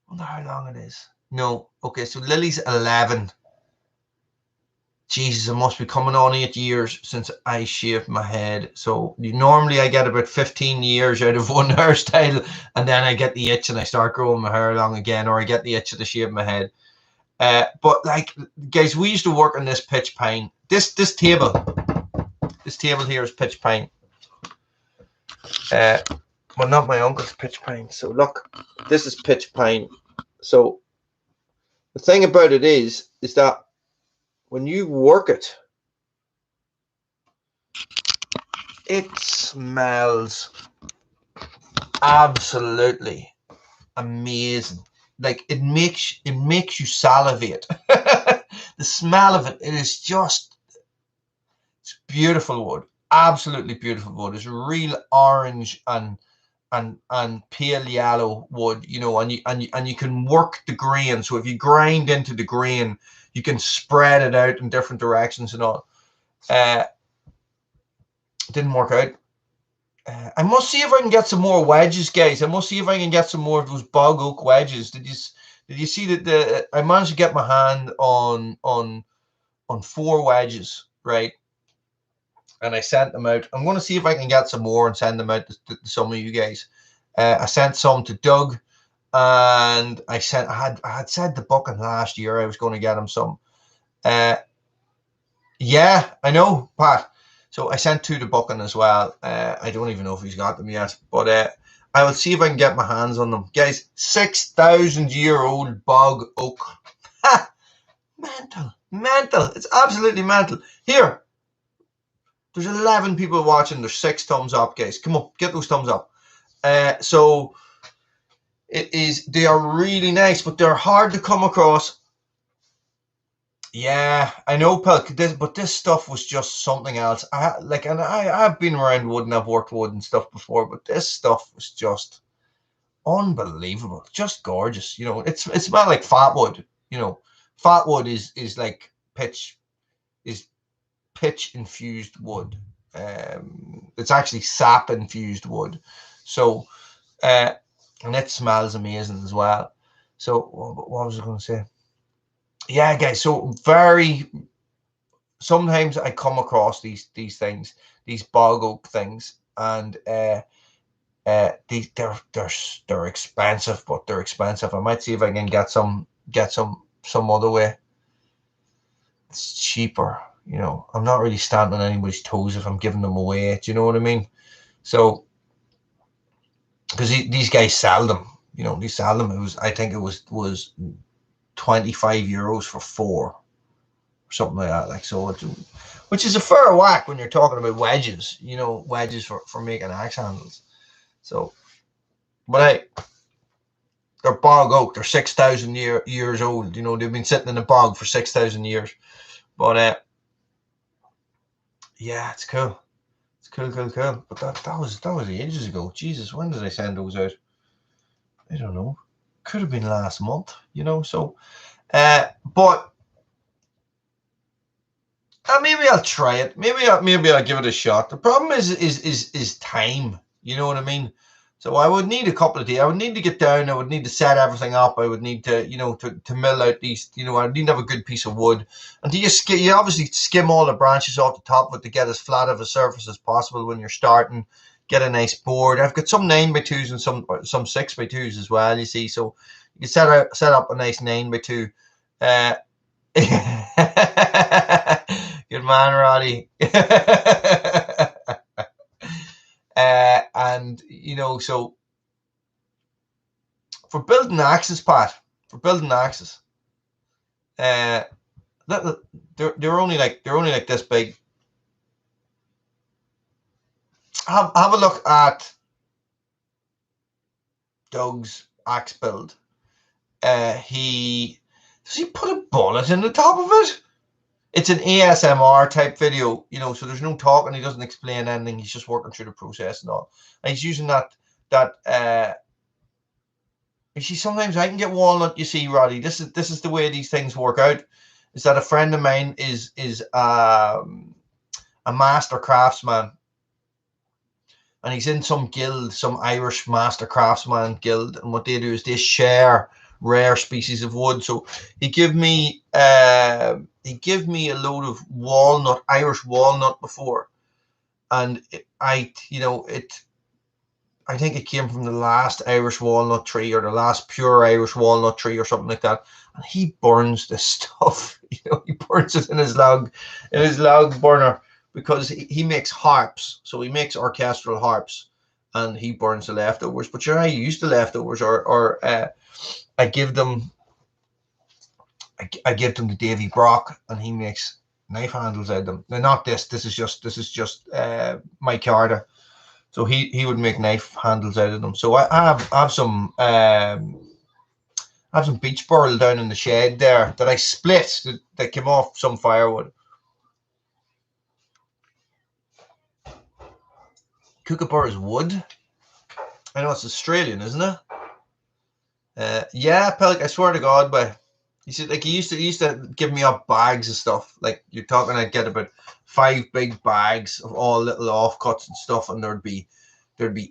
I wonder how long it is. No. Okay, so Lily's 11. Jesus, it must be coming on 8 years since I shaved my head. So normally I get about 15 years out of one hairstyle, and then I get the itch and I start growing my hair long again, or I get the itch to shave my head. But like, guys, we used to work on this pitch pine. This table here is pitch pine. Well, not my uncle's pitch pine. So look, this is pitch pine. So the thing about it is that when you work it, it smells absolutely amazing. Like it makes you salivate. The smell of it, it's beautiful wood, absolutely beautiful wood. It's real orange and pale yellow wood, and you can work the grain. So if you grind into the grain, you can spread it out in different directions and all. Didn't work out. I must see if I can get some more wedges, guys. I must see if I can get some more of those bog oak wedges. Did you see that I managed to get my hand on 4 wedges, right? And I sent them out. I'm going to see if I can get some more and send them out to some of you guys. I sent some to Doug, and I had said the booking last year I was going to get him some. Yeah, I know, Pat. So I sent 2 to booking as well. I don't even know if he's got them yet, but I will see if I can get my hands on them, guys. 6,000-year-old bog oak. Ha! Mental. It's absolutely mental. Here. There's 11 people watching. There's 6 thumbs up, guys. Come on, get those thumbs up. So they are really nice, but they're hard to come across. Yeah, I know, Pelk, but this stuff was just something else. I've been around wood and I've worked wood and stuff before, but this stuff was just unbelievable, just gorgeous. It smelled like fat wood. Fat wood is like pitch infused wood. It's actually sap infused wood. So and it smells amazing as well. So what was I going to say? Yeah, guys, so sometimes I come across these things, these bog oak things, and they're expensive, but they're expensive. I might see if I can get some other way. It's cheaper. I'm not really standing on anybody's toes if I'm giving them away. Do you know what I mean? So, because these guys sell them, they sell them. I think it was 25 euros for 4, or something like that. Like, so, which is a fair whack when you're talking about wedges. Wedges for making axe handles. So, but hey, they're bog oak. They're 6,000 years old. They've been sitting in the bog for 6,000 years. But yeah, it's cool. It's cool. But that was ages ago. Jesus, when did I send those out? I don't know. Could have been last month, So, but maybe I'll try it. Maybe I'll give it a shot. The problem is time. You know what I mean? So I would need a couple of days. I would need to get down. I would need to set everything up. I would need to, to mill out these, I would need to have a good piece of wood. And you obviously skim all the branches off the top of it to get as flat of a surface as possible when you're starting. Get a nice board. I've got some 9x2s and some 6x2s as well, you see. So you set up a nice 9x2. Good man, Roddy. And so for building axes, Pat, they're only like this big. Have a look at Doug's axe build. Does he put a bullet in the top of it? It's an ASMR type video, so there's no talking. He doesn't explain anything. He's just working through the process and all. And he's using that. You see, sometimes I can get walnut. You see, Roddy, this is the way these things work out. Is that a friend of mine is a master craftsman, and he's in some guild, some Irish master craftsman guild, and what they do is they share rare species of wood. So he give me a load of walnut, Irish walnut before, and I think it came from the last Irish walnut tree, or the last pure Irish walnut tree, or something like that. And he burns this stuff. He burns it in his log burner, because he makes harps. So he makes orchestral harps, and he burns the leftovers. But I use the leftovers, or I give them to Davy Brock, and he makes knife handles out of them. Now, not this. This is just Mike Carter. So he would make knife handles out of them. So I have some beech burl down in the shed there that I split, that came off some firewood. Kookaburra is wood. I know it's Australian, isn't it? Yeah, Pelic, I swear to God, but he said, like, he used to give me up bags of stuff. Like, you're talking, I'd get about 5 big bags of all little offcuts and stuff, and there'd be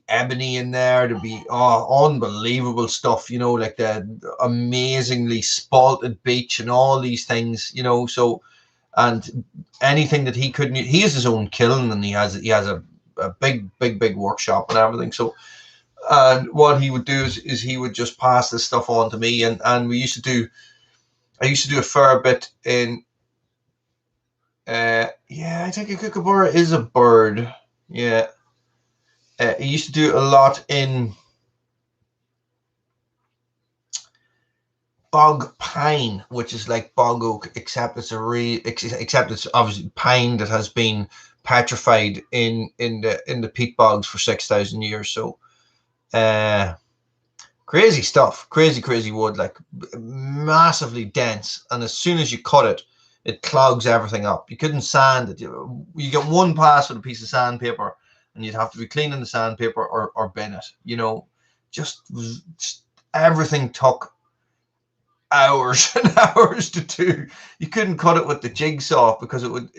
ebony in there. There'd be unbelievable stuff, like the amazingly spalted beech and all these things, So, and anything that he couldn't, he has his own kiln, and he has a big workshop and everything. So, and what he would do is he would just pass this stuff on to me, and I used to do a fair bit in. Yeah, I think a kookaburra is a bird. Yeah. He used to do a lot in bog pine, which is like bog oak, except it's obviously pine that has been petrified in the peat bogs for 6,000 years. So, crazy stuff, crazy wood, like massively dense, and as soon as you cut it, it clogs everything up. You couldn't sand it. You get one pass with a piece of sandpaper, and you'd have to be cleaning the sandpaper or bin it. Just everything took hours and hours to do. You couldn't cut it with the jigsaw, because it would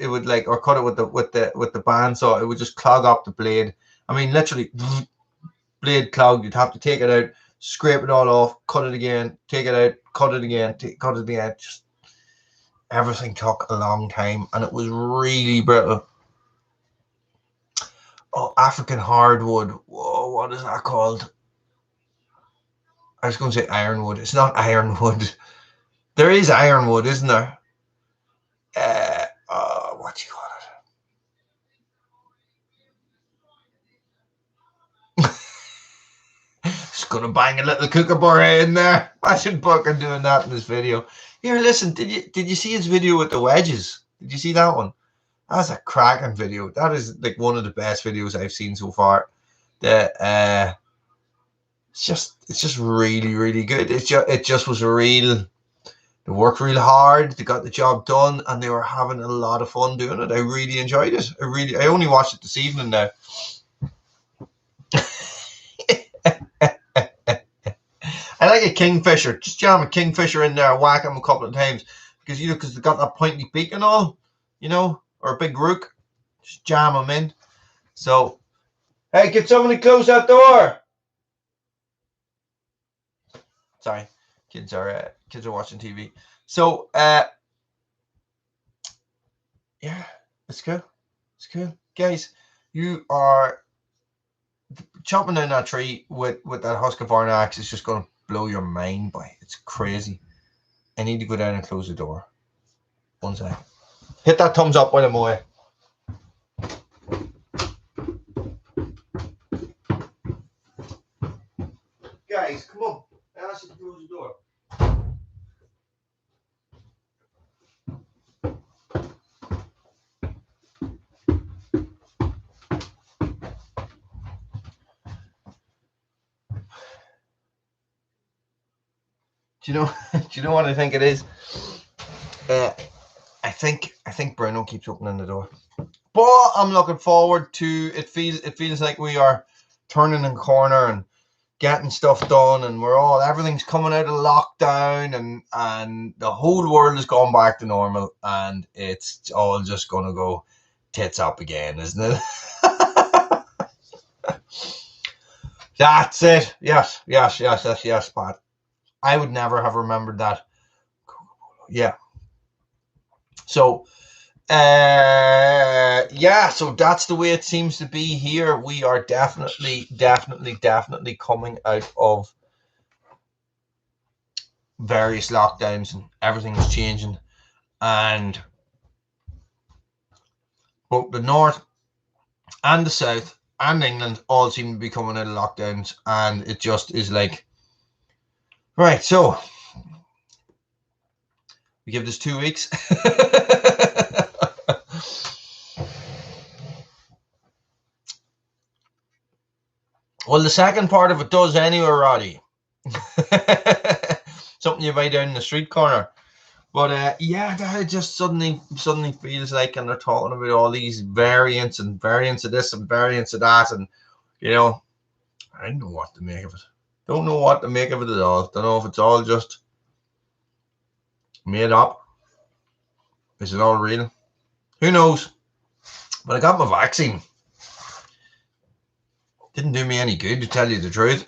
or cut it with the bandsaw. It would just clog up the blade. I mean, literally, blade clogged. You'd have to take it out, scrape it all off, cut it again, take it out, cut it again, cut it again. Just everything took a long time, and it was really brittle. Oh, African hardwood. Whoa, what is that called? I was going to say ironwood. It's not ironwood. There is ironwood, isn't there? What do you call it? Just gonna bang a little kookaburra in there. Imagine fucking doing that in this video. Here, listen. Did you see his video with the wedges? Did you see that one? That's a cracking video. That is like one of the best videos I've seen so far. It's just really good. It just was real. They worked real hard. They got the job done, and they were having a lot of fun doing it. I really enjoyed it. I only watched it this evening now. I like a kingfisher. Just jam a kingfisher in there, whack him a couple of times, because they got that pointy beak and all, or a big rook. Just jam them in. So, hey, get somebody close that door. Sorry, kids are watching TV. So yeah, it's cool. It's cool, guys. You are chopping down that tree with that Husqvarna axe is just going to blow your mind, boy. It's crazy. I need to go down and close the door. 1 second. Hit that thumbs up while I'm away. Guys, come on. I asked you to close the door. Do you know? Do you know what I think it is? I think Bruno keeps opening the door. But I'm looking forward to it. Feels like we are turning a corner and getting stuff done, and everything's coming out of lockdown, and the whole world has gone back to normal, and it's all just gonna go tits up again, isn't it? That's it. Yes, Pat. I would never have remembered that. Yeah. So, so that's the way it seems to be here. We are definitely coming out of various lockdowns, and everything is changing. And both the north and the south and England all seem to be coming out of lockdowns, and it just is like, right, so we give this 2 weeks. Well, the second part of it does anyway, Roddy. Something you buy down in the street corner. But yeah, that just suddenly feels like, and they're talking about all these variants of this and variants of that, and I don't know what to make of it. Don't know what to make of it at all. Don't know if it's all just made up. Is it all real? Who knows? But I got my vaccine. Didn't do me any good, to tell you the truth.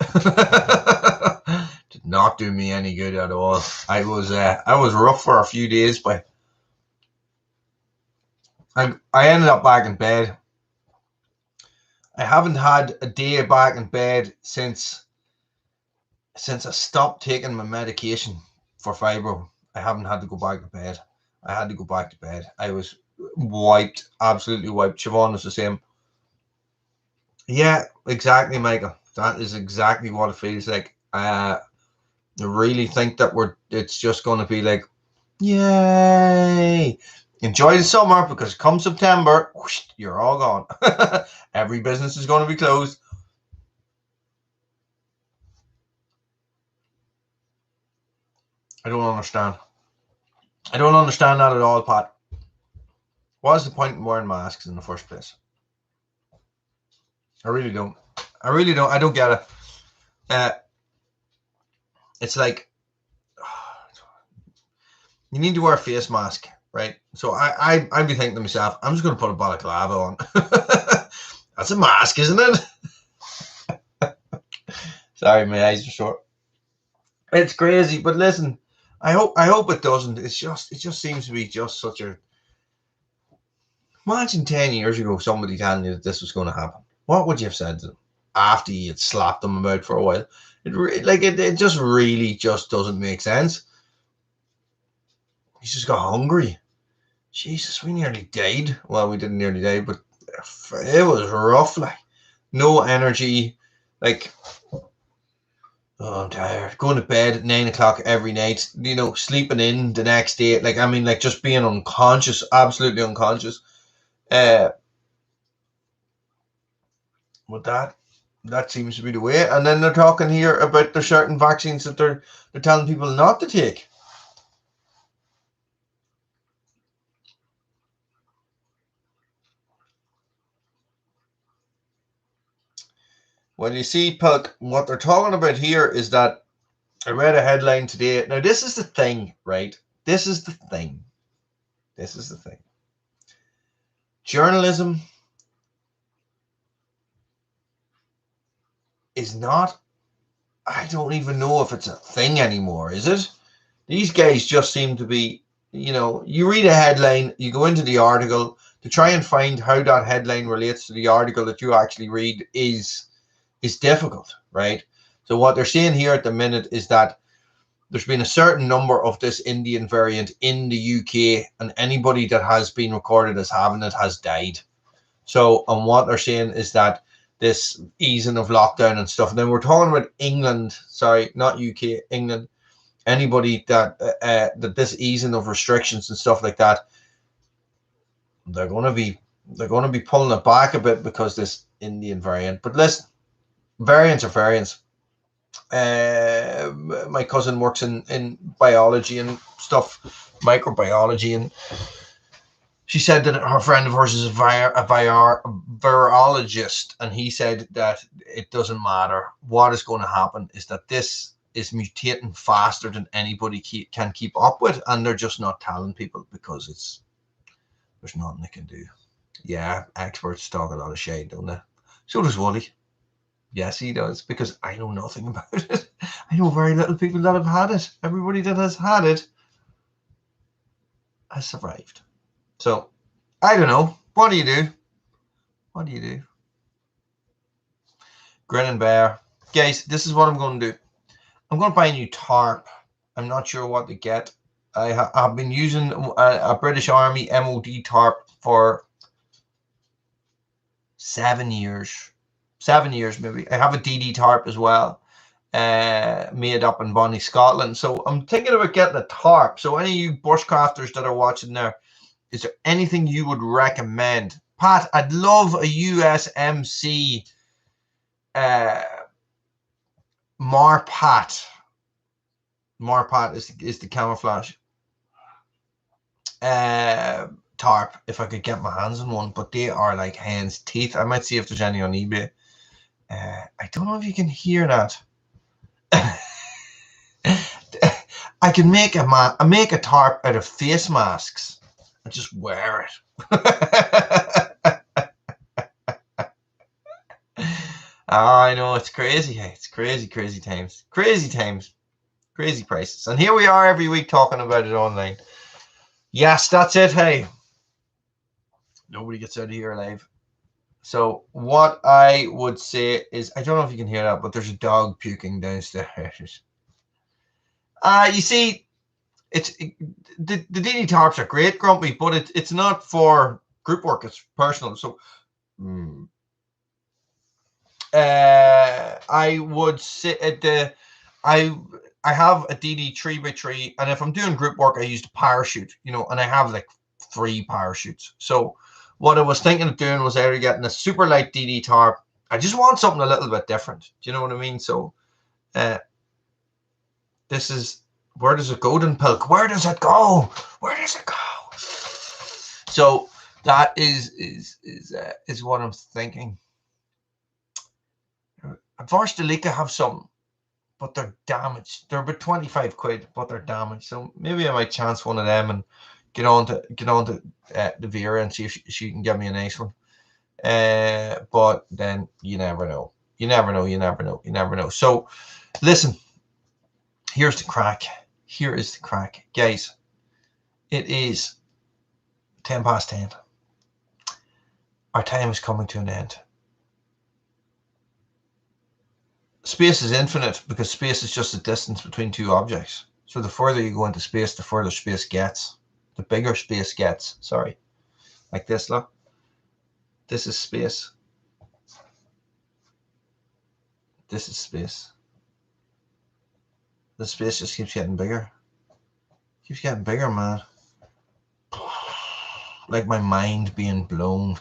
Did not do me any good at all. I was rough for a few days, but I ended up back in bed. I haven't had a day back in bed since I stopped taking my medication for fibro. I haven't had to go back to bed. I had to go back to bed. I was wiped, absolutely wiped. Siobhan was the same. Yeah, exactly, Michael. That is exactly what it feels like. I really think that it's just going to be like, yay! Enjoy the summer, because come September, whoosh, you're all gone. Every business is going to be closed. I don't understand. I don't understand that at all, Pat. What's the point in wearing masks in the first place? I really don't. I don't get it. It's like, you need to wear a face mask, right? So I'd be thinking to myself, I'm just going to put a balaclava on. That's a mask, isn't it? Sorry, my eyes are short. It's crazy, but listen, I hope it doesn't. It just seems to be just such a. Imagine 10 years ago somebody telling you that this was going to happen. What would you have said to them after you had slapped them about for a while? It just really just doesn't make sense. He just got hungry. Jesus, we nearly died. Well, we didn't nearly die, but it was rough. Like, no energy. Like, oh, I'm tired. Going to bed at 9 o'clock every night. Sleeping in the next day. Like, just being unconscious, absolutely unconscious. But that seems to be the way. And then they're talking here about the certain vaccines that they're telling people not to take. Well, you see, Pilk, what they're talking about here is that I read a headline today. Now, this is the thing, right? This is the thing. Journalism is not I don't even know if it's a thing anymore, is it? These guys just seem to be, you know, you read a headline, you go into the article to try and find how that headline relates to the article that you actually read is difficult, right? So what they're saying here at the minute is that there's been a certain number of this Indian variant in the UK, and anybody that has been recorded as having it has died. So, and what they're saying is that this easing of lockdown and stuff, and then we're talking about England, sorry, not UK, England, anybody that that this easing of restrictions and stuff like that, they're going to be pulling it back a bit because this Indian variant. But listen, variants are variants. My cousin works in biology and stuff, microbiology, and she said that her friend of hers is a virologist, and he said that it doesn't matter. What is going to happen is that this is mutating faster than anybody can keep up with, and they're just not telling people because there's nothing they can do. Yeah, experts talk a lot of shade, don't they? So does Wooly. Yes, he does, because I know nothing about it. I know very little people that have had it. Everybody that has had it has survived. So, I don't know. What do you do? What do you do? Grin and bear. Guys, this is what I'm going to do. I'm going to buy a new tarp. I'm not sure what to get. I've been using a British Army MOD tarp for 7 years. 7 years, maybe. I have a DD tarp as well, made up in Bonnie, Scotland. So I'm thinking about getting a tarp. So any of you bushcrafters that are watching there, is there anything you would recommend? Pat, I'd love a USMC Marpat. Marpat is the camouflage tarp, if I could get my hands on one, but they are like hen's teeth. I might see if there's any on eBay. I don't know if you can hear that. I can make a tarp out of face masks and just wear it. I know, it's crazy. Hey, it's crazy times. Crazy times. Crazy prices. And here we are every week talking about it online. Yes, that's it. Hey, nobody gets out of here alive. So what I would say is, I don't know if you can hear that, but there's a dog puking downstairs. You see, the DD tarps are great, Grumpy, but it's not for group work. It's personal. So I would say I have a DD 3x3, and if I'm doing group work, I use the parachute, you know, and I have like 3 parachutes. So what I was thinking of doing was either getting a super light DD tarp. I just want something a little bit different. Do you know what I mean? So this is, where does it go, Pilk? Where does it go? Where does it go? So that is what I'm thinking. Vorstalika have some, but they're damaged. They're about 25 quid, but they're damaged. So maybe I might chance one of them and get on to the Vera and see if she can get me a nice one. But then you never know. You never know. So listen, here's the crack. Here is the crack, guys. It is 10 past 10. Our time is coming to an end. Space is infinite because space is just the distance between 2 objects. So the further you go into space, the further space gets. The bigger space gets. Sorry. Like this, look. This is space. This is space. The space just keeps getting bigger. Keeps getting bigger, man. Like my mind being blown.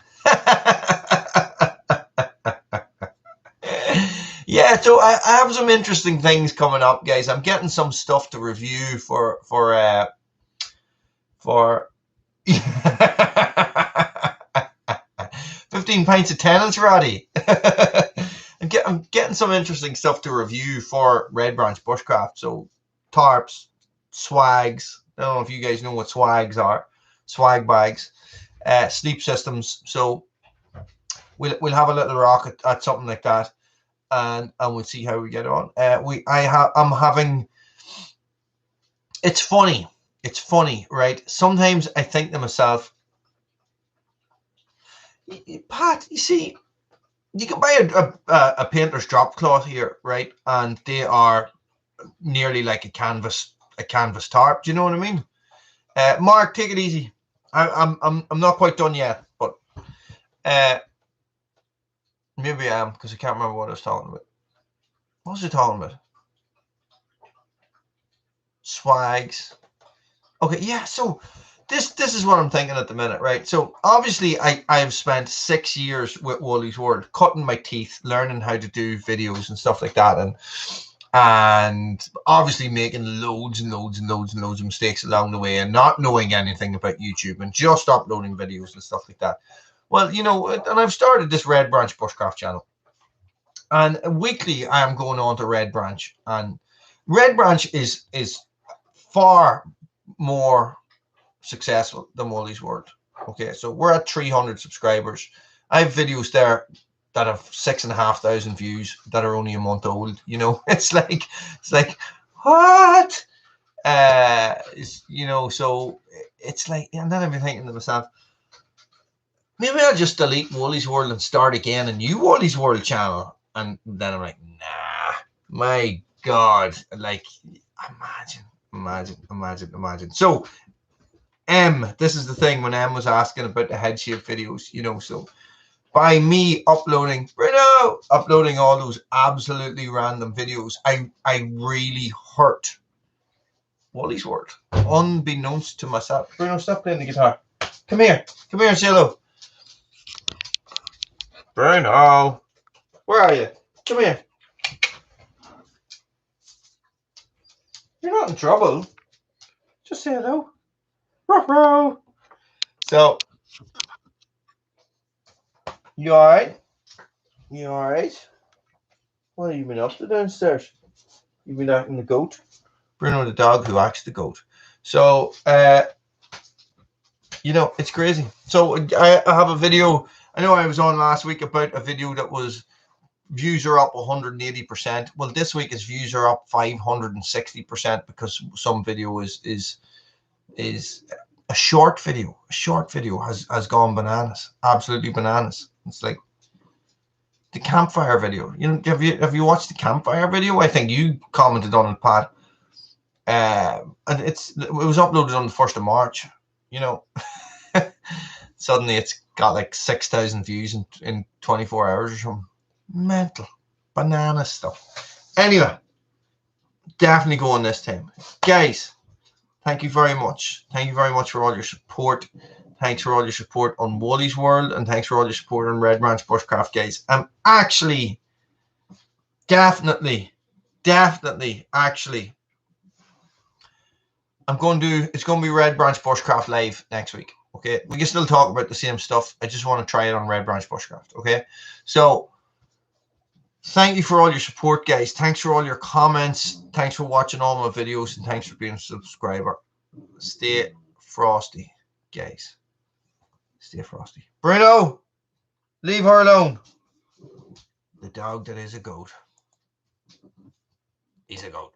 Yeah, so I have some interesting things coming up, guys. I'm getting some stuff to review for 15 pints of tenants, Roddy. I'm getting some interesting stuff to review for Red Branch Bushcraft. So tarps, swags. I don't know if you guys know what swags are. Swag bags, sleep systems. So we'll have a little rock at something like that. and we'll see how we get on. I'm having. It's funny. It's funny, right? Sometimes I think to myself, Pat, you see, you can buy a painter's drop cloth here, right? And they are nearly like a canvas tarp. Do you know what I mean? Mark, take it easy. I'm not quite done yet, but maybe I am, because I can't remember what I was talking about. What was I talking about? Swags. Okay, yeah. So this is what I'm thinking at the minute, right? So obviously I've spent 6 years with Woolys World, cutting my teeth, learning how to do videos and stuff like that, and obviously making loads of mistakes along the way, and not knowing anything about YouTube, and just uploading videos and stuff like that. Well, you know, and I've started this Red Branch Bushcraft channel, and weekly I am going on to Red Branch, and Red Branch is far more successful than Woolys World. Okay, so we're at 300 subscribers. I have videos there that have 6,500 views that are only a month old. You know, it's like what? You know, so it's like, and then I've been thinking to myself, maybe I'll just delete Woolys World and start again a new Woolys World channel. And then I'm like, nah, my God, like, imagine. So this is the thing, when M was asking about the head shape videos, you know, so by me uploading all those absolutely random videos, I really hurt Woolys World, unbeknownst to myself. Bruno, stop playing the guitar. Come here and say hello. Bruno, where are you? Come here. You're not in trouble. Just say hello. Ruh-roh. So, you alright? You alright? What have you been up to downstairs? You've been acting the goat? Bruno, the dog who acts the goat. So, you know, it's crazy. So, I have a video. I know I was on last week about a video that was views are up 180%. Well, this week his views are up 560% because some video is a short video. A short video has gone bananas, absolutely bananas. It's like the campfire video. You know, have you watched the campfire video? I think you commented on it, Pat. And it was uploaded on the 1st of March. You know, suddenly it's got like 6,000 views in 24 hours or something. Mental banana stuff. Anyway, definitely go on this time, guys. Thank you very much. Thank you very much for all your support. Thanks for all your support on Woolys World, and thanks for all your support on Red Branch Bushcraft, guys. I'm actually definitely actually it's going to be Red Branch Bushcraft live next week. Okay, we can still talk about the same stuff. I just want to try it on Red Branch Bushcraft. Okay, so thank you for all your support, guys. Thanks for all your comments. Thanks for watching all my videos, and thanks for being a subscriber. Stay frosty, guys. Stay frosty. Bruno, leave her alone. The dog that is a goat. He's a goat.